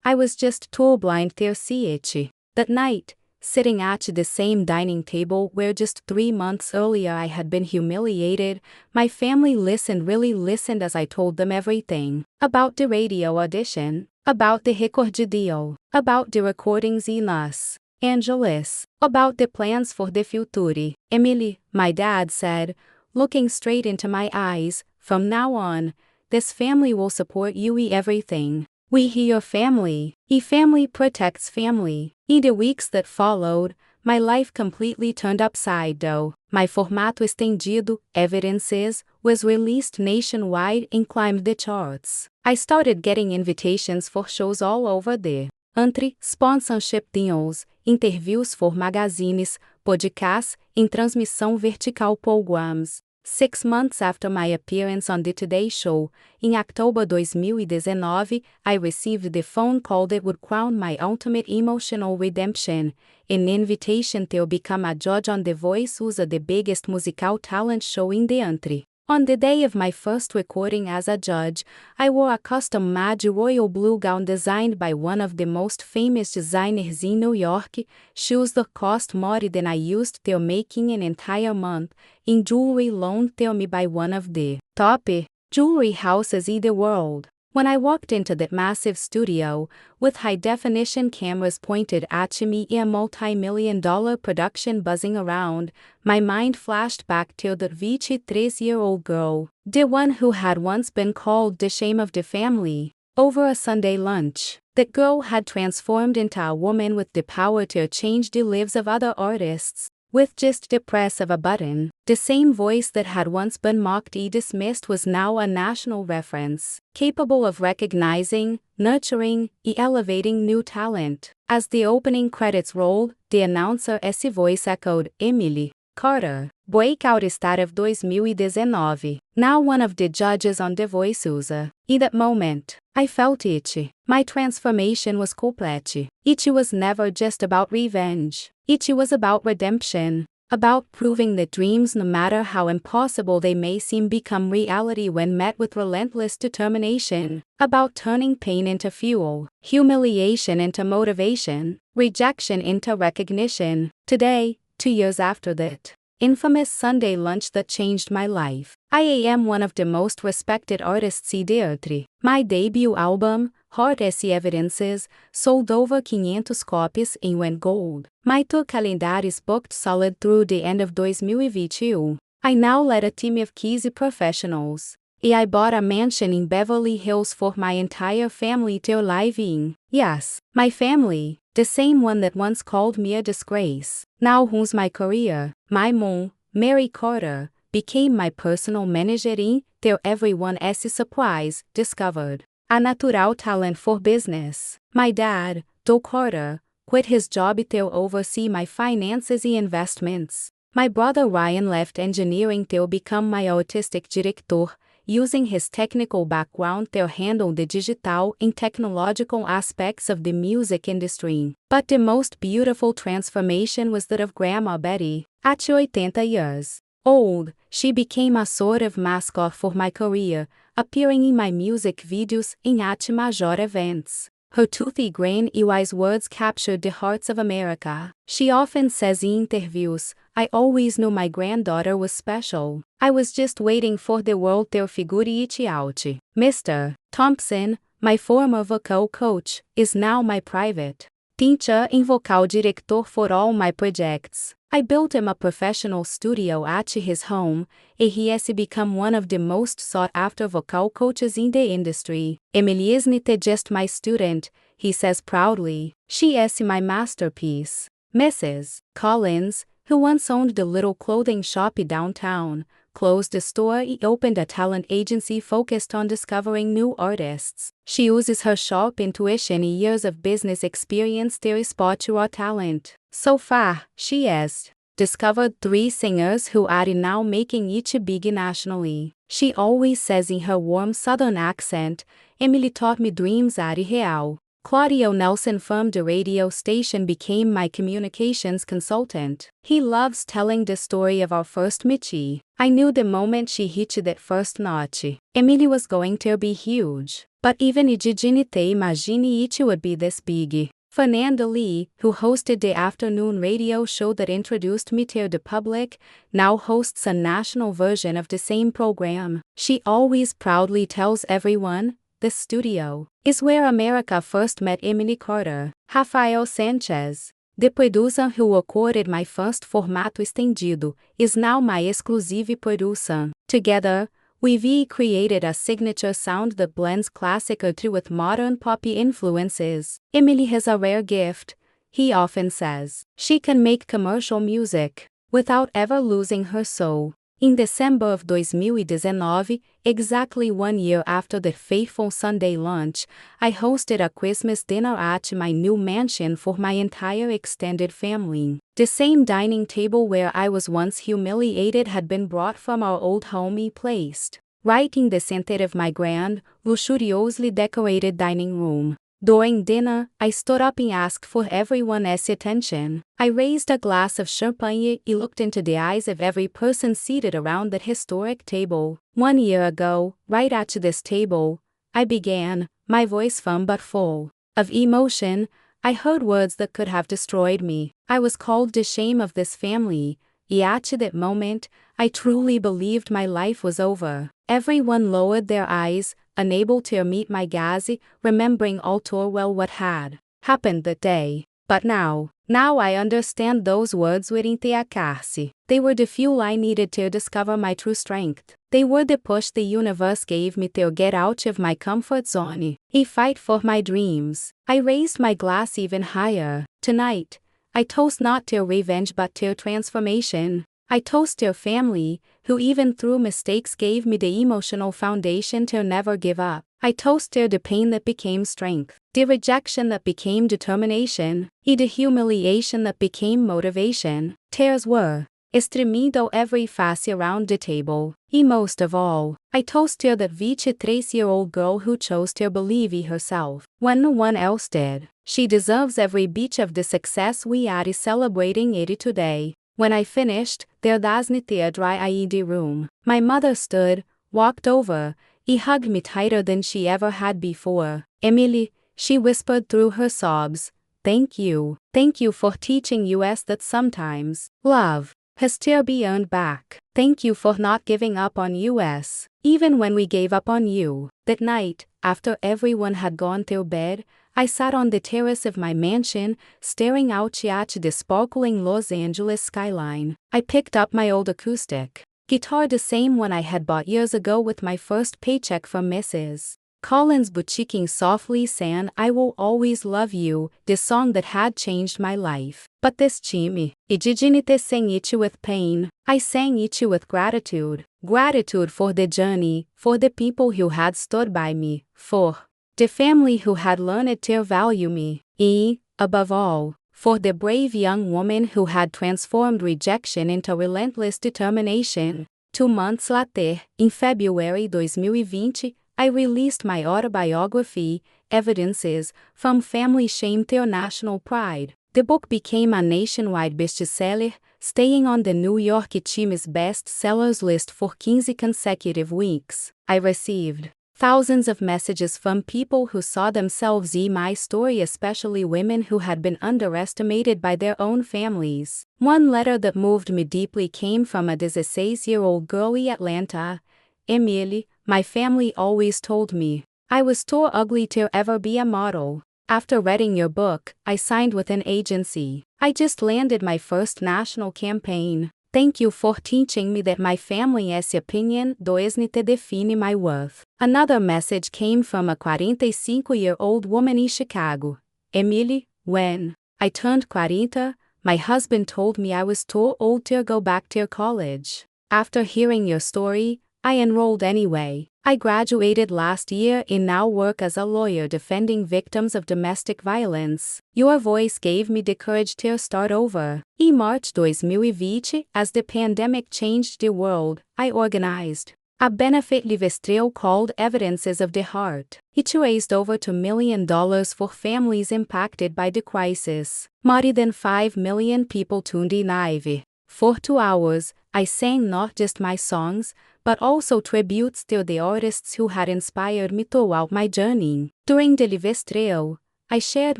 I was just too blind to see it. That night, sitting at the same dining table where just 3 months earlier I had been humiliated, my family really listened as I told them everything. About the radio audition, about the record deal, about the recordings in Los Angeles, about the plans for the future. Emily, my dad said, looking straight into my eyes, from now on, this family will support you in everything. We your family. Family protects family. In the weeks that followed, my life completely turned upside down. My formato estendido, Evidences, was released nationwide and climbed the charts. I started getting invitations for shows all over the country, sponsorship deals, interviews for magazines, podcasts, and transmissão vertical programs. 6 months after my appearance on the Today Show, in October 2019, I received the phone call that would crown my ultimate emotional redemption, an invitation to become a judge on The Voice USA, the biggest musical talent show in the country. On the day of my first recording as a judge, I wore a custom-made royal blue gown designed by one of the most famous designers in New York, shoes that cost more than I used to make in an entire month, in jewelry loaned to me by one of the top jewelry houses in the world. When I walked into that massive studio, with high-definition cameras pointed at me and a multi-million-dollar production buzzing around, my mind flashed back to that 23-year-old girl, the one who had once been called the shame of the family. Over a Sunday lunch, that girl had transformed into a woman with the power to change the lives of other artists. With just the press of a button, the same voice that had once been mocked and dismissed was now a national reference, capable of recognizing, nurturing, and elevating new talent. As the opening credits rolled, the announcer's voice echoed, Emily. Carter, Breakout Star of 2019. Now one of the judges on The Voice USA. In that moment, I felt it. My transformation was complete. It was never just about revenge. It was about redemption. About proving that dreams, no matter how impossible they may seem, become reality when met with relentless determination. About turning pain into fuel, humiliation into motivation, rejection into recognition. Today, 2 years after that infamous Sunday lunch that changed my life, I am one of the most respected artists in the industry. My debut album, Heart as Evidences, sold over 500 copies and went gold. My tour calendar is booked solid through the end of 2022. I now lead a team of key professionals. I bought a mansion in Beverly Hills for my entire family to live in. Yes, my family, the same one that once called me a disgrace, now runs my career. My mom, Mary Carter, became my personal manager till everyone else's surprise discovered a natural talent for business. My dad, Doug Carter, quit his job to oversee my finances and investments. My brother Ryan left engineering to become my artistic director, using his technical background to handle the digital and technological aspects of the music industry. But the most beautiful transformation was that of Grandma Betty. At 80 years old, she became a sort of mascot for my career, appearing in my music videos and at major events. Her toothy grin and wise words captured the hearts of America. She often says in interviews, "I always knew my granddaughter was special. I was just waiting for the world to figure it out." Mr. Thompson, my former vocal coach, is now my private teacher and vocal director for all my projects. I built him a professional studio at his home, and he has become one of the most sought-after vocal coaches in the industry. "Emily isn't just my student," he says proudly. "She is my masterpiece." Mrs. Collins, who once owned the little clothing shop downtown, closed the store and opened a talent agency focused on discovering new artists. She uses her sharp intuition and years of business experience to spot raw talent. So far, she has discovered 3 singers who are now making it big nationally. She always says in her warm southern accent, "Emily taught me dreams are real." Claudio Nelson from the radio station became my communications consultant. He loves telling the story of our first meeting. "I knew the moment she hit that first note, Emily was going to be huge. But even I didn't imagine it would be this big." Fernanda Lee, who hosted the afternoon radio show that introduced me to the public, now hosts a national version of the same program. She always proudly tells everyone, "The studio is where America first met Emily Carter." Rafael Sanchez, the producer who recorded my first formato estendido, is now my exclusive producer. Together, we've created a signature sound that blends classic country with modern pop influences. "Emily has a rare gift," he often says. "She can make commercial music without ever losing her soul." In December of 2019, exactly 1 year after the fateful Sunday lunch, I hosted a Christmas dinner at my new mansion for my entire extended family. The same dining table where I was once humiliated had been brought from our old home and placed right in the center of my grand, luxuriously decorated dining room. During dinner, I stood up and asked for everyone's attention. I raised a glass of champagne and looked into the eyes of every person seated around that historic table. 1 year ago, right at this table, I began, my voice firm but full of emotion. I heard words that could have destroyed me. I was called the shame of this family. At that moment, I truly believed my life was over. Everyone lowered their eyes, unable to meet my gaze, remembering all too well what had happened that day. But now I understand those words weren't a curse. They were the fuel I needed to discover my true strength. They were the push the universe gave me to get out of my comfort zone, a fight for my dreams. I raised my glass even higher. Tonight, I toast not to revenge but to transformation. I toast to family, who even through mistakes gave me the emotional foundation to never give up. I toast to the pain that became strength, the rejection that became determination, and the humiliation that became motivation. Tears were Estremido every face around the table. E most of all, I toast her that 23-year-old girl who chose to believe in herself when no one else did. She deserves every bit of the success we are celebrating it today. When I finished, there wasn't a dry eye in the room. My mother stood, walked over, and hugged me tighter than she ever had before. Emily, she whispered through her sobs, thank you. Thank you for teaching us that sometimes love has to be earned back. Thank you for not giving up on us, even when we gave up on you. That night, after everyone had gone to bed, I sat on the terrace of my mansion, staring out at the sparkling Los Angeles skyline. I picked up my old acoustic guitar, the same one I had bought years ago with my first paycheck from Mrs. Collins' boutique, softly sang I Will Always Love You, the song that had changed my life. But this time, I didn't sing it with pain, I sang it with gratitude. Gratitude for the journey, for the people who had stood by me, for the family who had learned to value me, and, above all, for the brave young woman who had transformed rejection into relentless determination. 2 months later, in February 2020, I released my autobiography, Evidences, From Family Shame to National Pride. The book became a nationwide bestseller, staying on the New York Times bestsellers list for 15 consecutive weeks. I received thousands of messages from people who saw themselves in my story, especially women who had been underestimated by their own families. One letter that moved me deeply came from a 16-year-old girl in Atlanta. Emily, my family always told me I was too ugly to ever be a model. After reading your book, I signed with an agency. I just landed my first national campaign. Thank you for teaching me that my family's opinion doesn't define my worth. Another message came from a 45-year-old woman in Chicago. Emily, when I turned 40, my husband told me I was too old to go back to college. After hearing your story, I enrolled anyway. I graduated last year and now work as a lawyer defending victims of domestic violence. Your voice gave me the courage to start over. In March 2020, as the pandemic changed the world, I organized a benefit livestream called Evidences of the Heart. It raised over $2 million for families impacted by the crisis. More than 5 million people tuned in live. For 2 hours, I sang not just my songs, but also tributes to the artists who had inspired me throughout my journey. During the livestream, I shared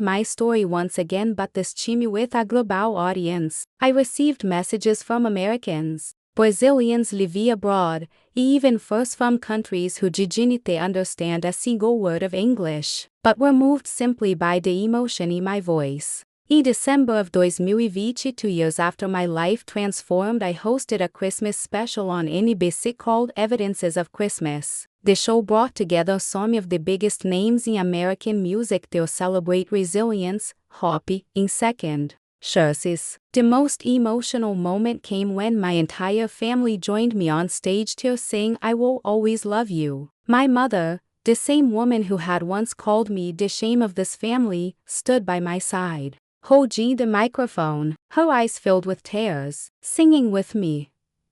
my story once again, but this time with a global audience. I received messages from Americans, Brazilians living abroad, and even first from countries who didn't understand a single word of English, but were moved simply by the emotion in my voice. In December of 2020, 2 years after my life transformed, I hosted a Christmas special on NBC called Evidences of Christmas. The show brought together some of the biggest names in American music to celebrate resilience, hope, and second chances. The most emotional moment came when my entire family joined me on stage to sing I Will Always Love You. My mother, the same woman who had once called me the shame of this family, stood by my side, holding the microphone, her eyes filled with tears, singing with me.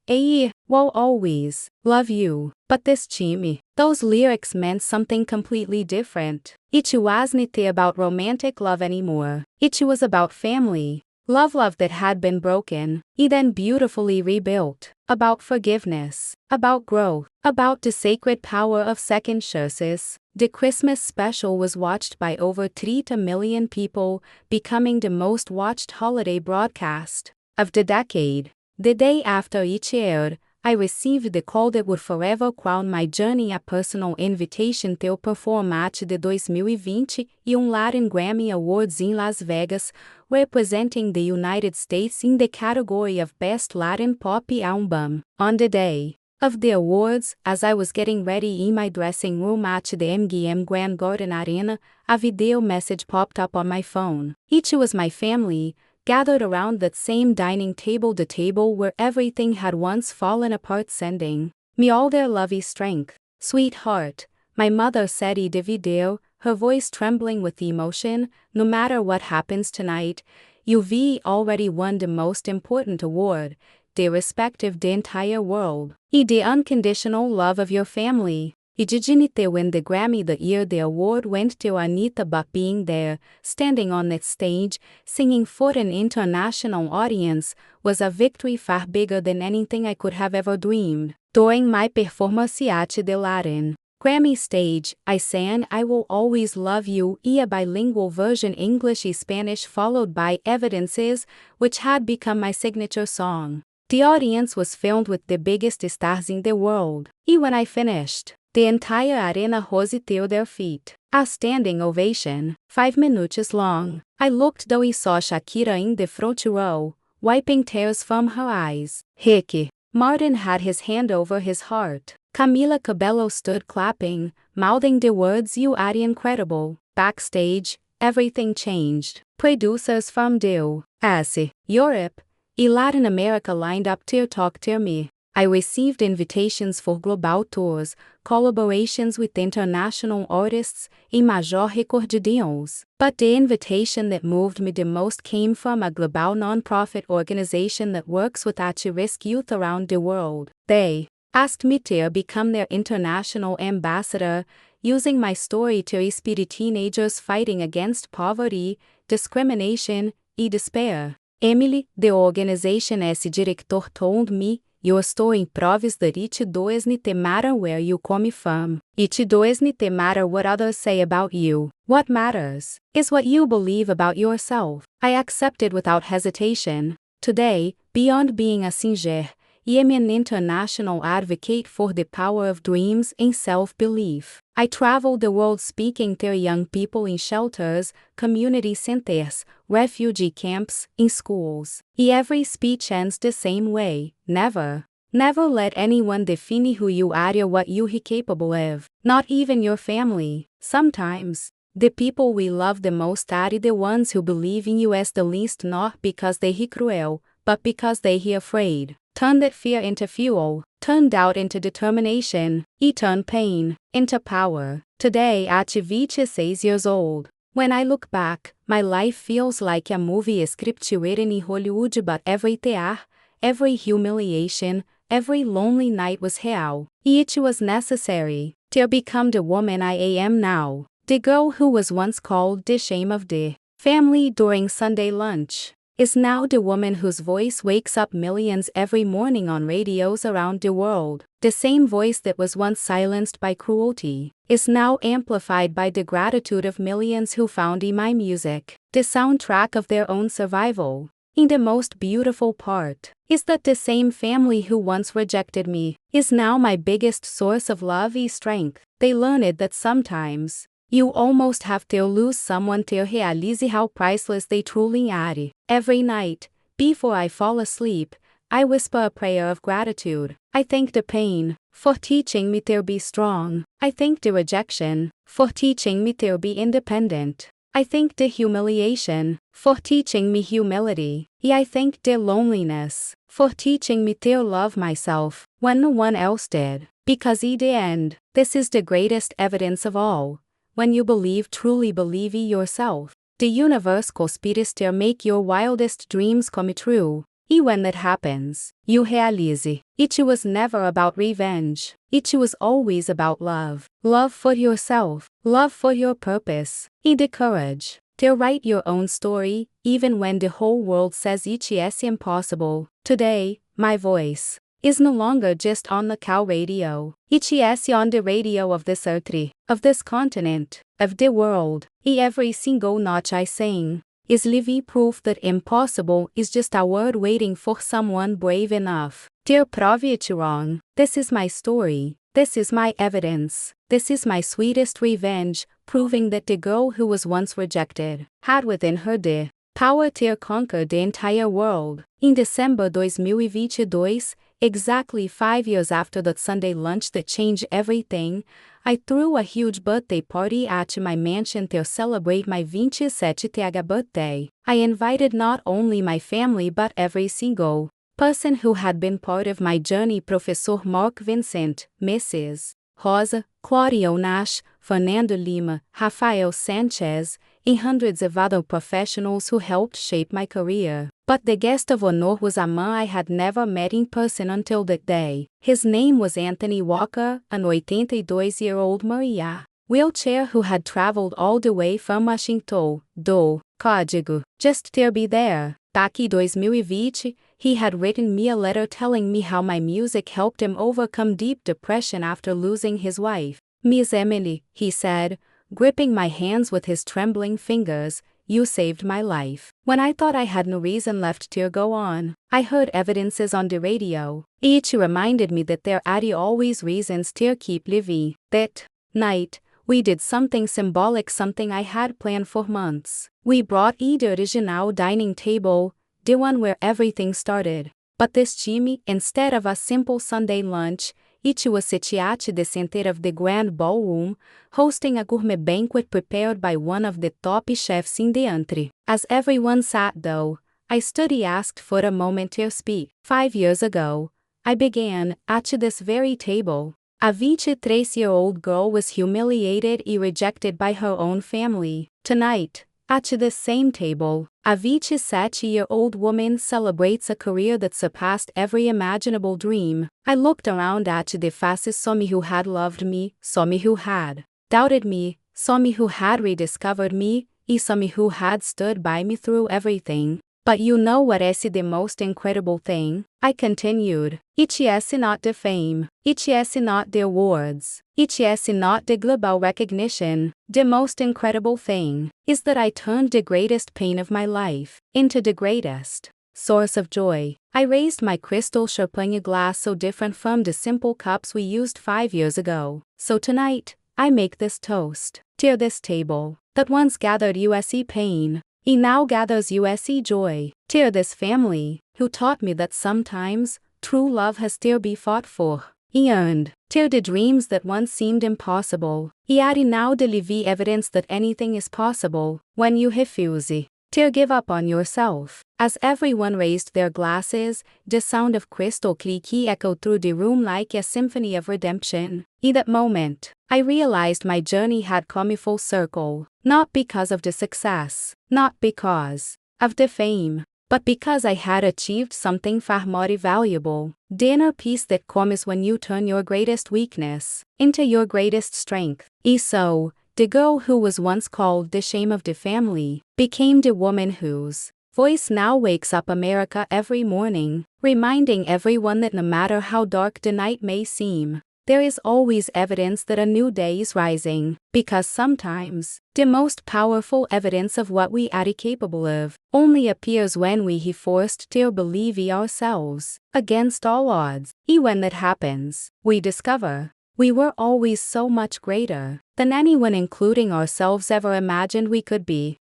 I will always love you. But this time, those lyrics meant something completely different. It wasn't about romantic love anymore. It was about family. Love that had been broken, and then beautifully rebuilt. About forgiveness. About growth. About the sacred power of second chances. The Christmas special was watched by over 3 million people, becoming the most watched holiday broadcast of the decade. The day after it aired, I received the call that would forever crown my journey, a personal invitation to perform at the 2020 Latin Grammy Awards in Las Vegas, representing the United States in the category of Best Latin Pop Album. On the day of the awards, as I was getting ready in my dressing room at the MGM Grand Garden Arena, a video message popped up on my phone. It was my family, gathered around that same dining table, the table where everything had once fallen apart, sending me all their lovey strength. Sweetheart, my mother said in the video, her voice trembling with emotion, no matter what happens tonight, you've already won the most important award, the respective the entire world. E the unconditional love of your family. E dignity win the Grammy the year the award went to Anita, but being there, standing on that stage, singing for an international audience, was a victory far bigger than anything I could have ever dreamed. During my performance at the Latin Grammy stage, I sang I Will Always Love You, a bilingual version English and Spanish followed by Evidences, which had become my signature song. The audience was filled with the biggest stars in the world. E when I finished, the entire arena rose to their feet. A standing ovation, 5 minutes long. I looked though I saw Shakira in the front row, wiping tears from her eyes. Ricky Martin had his hand over his heart. Camila Cabello stood clapping, mouthing the words "You are incredible." Backstage, everything changed. Producers from the US, Europe, and Latin America lined up to talk to me. I received invitations for global tours, collaborations with international artists, and major recordings. But the invitation that moved me the most came from a global non-profit organization that works with at-risk youth around the world. They asked me to become their international ambassador, using my story to inspire teenagers fighting against poverty, discrimination, and despair. Emily, the organization's director, told me, "Your story proves that it doesn't matter where you come from. It doesn't matter what others say about you. What matters is what you believe about yourself." I accepted without hesitation. Today, beyond being a singer, I am an international advocate for the power of dreams and self-belief. I travel the world speaking to young people in shelters, community centers, refugee camps, and schools. And every speech ends the same way: never. Never let anyone define who you are or what you are capable of, not even your family. Sometimes, the people we love the most are the ones who believe in you as the least, not because they are cruel, but because they are afraid. Turn that fear into fuel, turn doubt into determination, and turn pain into power. Today at 26 years old, when I look back, my life feels like a movie script written in Hollywood, but every tear, every humiliation, every lonely night was real. It was necessary to become the woman I am now. The girl who was once called the shame of the family during Sunday lunch is now the woman whose voice wakes up millions every morning on radios around the world. The same voice that was once silenced by cruelty is now amplified by the gratitude of millions who found in my music the soundtrack of their own survival. And the most beautiful part is that the same family who once rejected me is now my biggest source of love and strength. They learned that sometimes you almost have to lose someone to realize how priceless they truly are. Every night, before I fall asleep, I whisper a prayer of gratitude. I thank the pain for teaching me to be strong. I thank the rejection for teaching me to be independent. I thank the humiliation for teaching me humility. I thank the loneliness for teaching me to love myself when no one else did. Because in the end, this is the greatest evidence of all. When you truly believe in yourself, the universe conspires to make your wildest dreams come true. And when that happens, you realize it was never about revenge. It was always about love. Love for yourself, love for your purpose, and the courage to write your own story, even when the whole world says it is impossible. Today, my voice is no longer just on the cow radio. It is on the radio of this earth, of this continent, of the world. And every single note I sing is living proof that impossible is just a word waiting for someone brave enough to prove it wrong. This is my story. This is my evidence. This is my sweetest revenge, proving that the girl who was once rejected had within her the power to conquer the entire world. In December 2022, exactly 5 years after that Sunday lunch that changed everything, I threw a huge birthday party at my mansion to celebrate my 27th birthday. I invited not only my family but every single person who had been part of my journey: Professor Mark Vincent, Mrs. Rosa, Claudio Nash, Fernando Lima, Rafael Sanchez, and hundreds of other professionals who helped shape my career. But the guest of honor was a man I had never met in person until that day. His name was Anthony Walker, an 82-year-old Maria wheelchair who had traveled all the way from Washington, do Código, just to be there. Back in 2020, he had written me a letter telling me how my music helped him overcome deep depression after losing his wife. Miss Emily, he said, gripping my hands with his trembling fingers, you saved my life. When I thought I had no reason left to go on, I heard evidences on the radio. Each reminded me that there are always reasons to keep living. That night, we did something symbolic, something I had planned for months. We brought the original dining table, the one where everything started. But this time, instead of a simple Sunday lunch, it was sitting at the center of the grand ballroom, hosting a gourmet banquet prepared by one of the top chefs in the country. As everyone sat though, I stood and asked for a moment to speak. 5 years ago, I began, at this very table. A 23-year-old girl was humiliated and rejected by her own family. Tonight, at this same table, a 27-year-old woman celebrates a career that surpassed every imaginable dream. I looked around at the faces, saw me who had loved me, saw me who had doubted me, saw me who had rediscovered me, and saw me who had stood by me through everything. But you know what is the most incredible thing? I continued. It is not the fame. It is not the awards. It is not the global recognition. The most incredible thing is that I turned the greatest pain of my life into the greatest source of joy. I raised my crystal champagne glass so different from the simple cups we used 5 years ago. So tonight, I make this toast to this table that once gathered USC pain. He now gathers USC joy. To this family, who taught me that sometimes, true love has to be fought for. And to the dreams that once seemed impossible. He had now the living evidence that anything is possible, when you refuse to give up on yourself. As everyone raised their glasses, the sound of crystal clicky echoed through the room like a symphony of redemption. In that moment, I realized my journey had come full circle, not because of the success, not because of the fame, but because I had achieved something far more valuable. The inner peace that comes when you turn your greatest weakness into your greatest strength. And so, the girl who was once called the shame of the family became the woman whose voice now wakes up America every morning, reminding everyone that no matter how dark the night may seem, there is always evidence that a new day is rising, because sometimes, the most powerful evidence of what we are capable of only appears when we are forced to believe in ourselves, against all odds. And when that happens, we discover we were always so much greater than anyone, including ourselves, ever imagined we could be.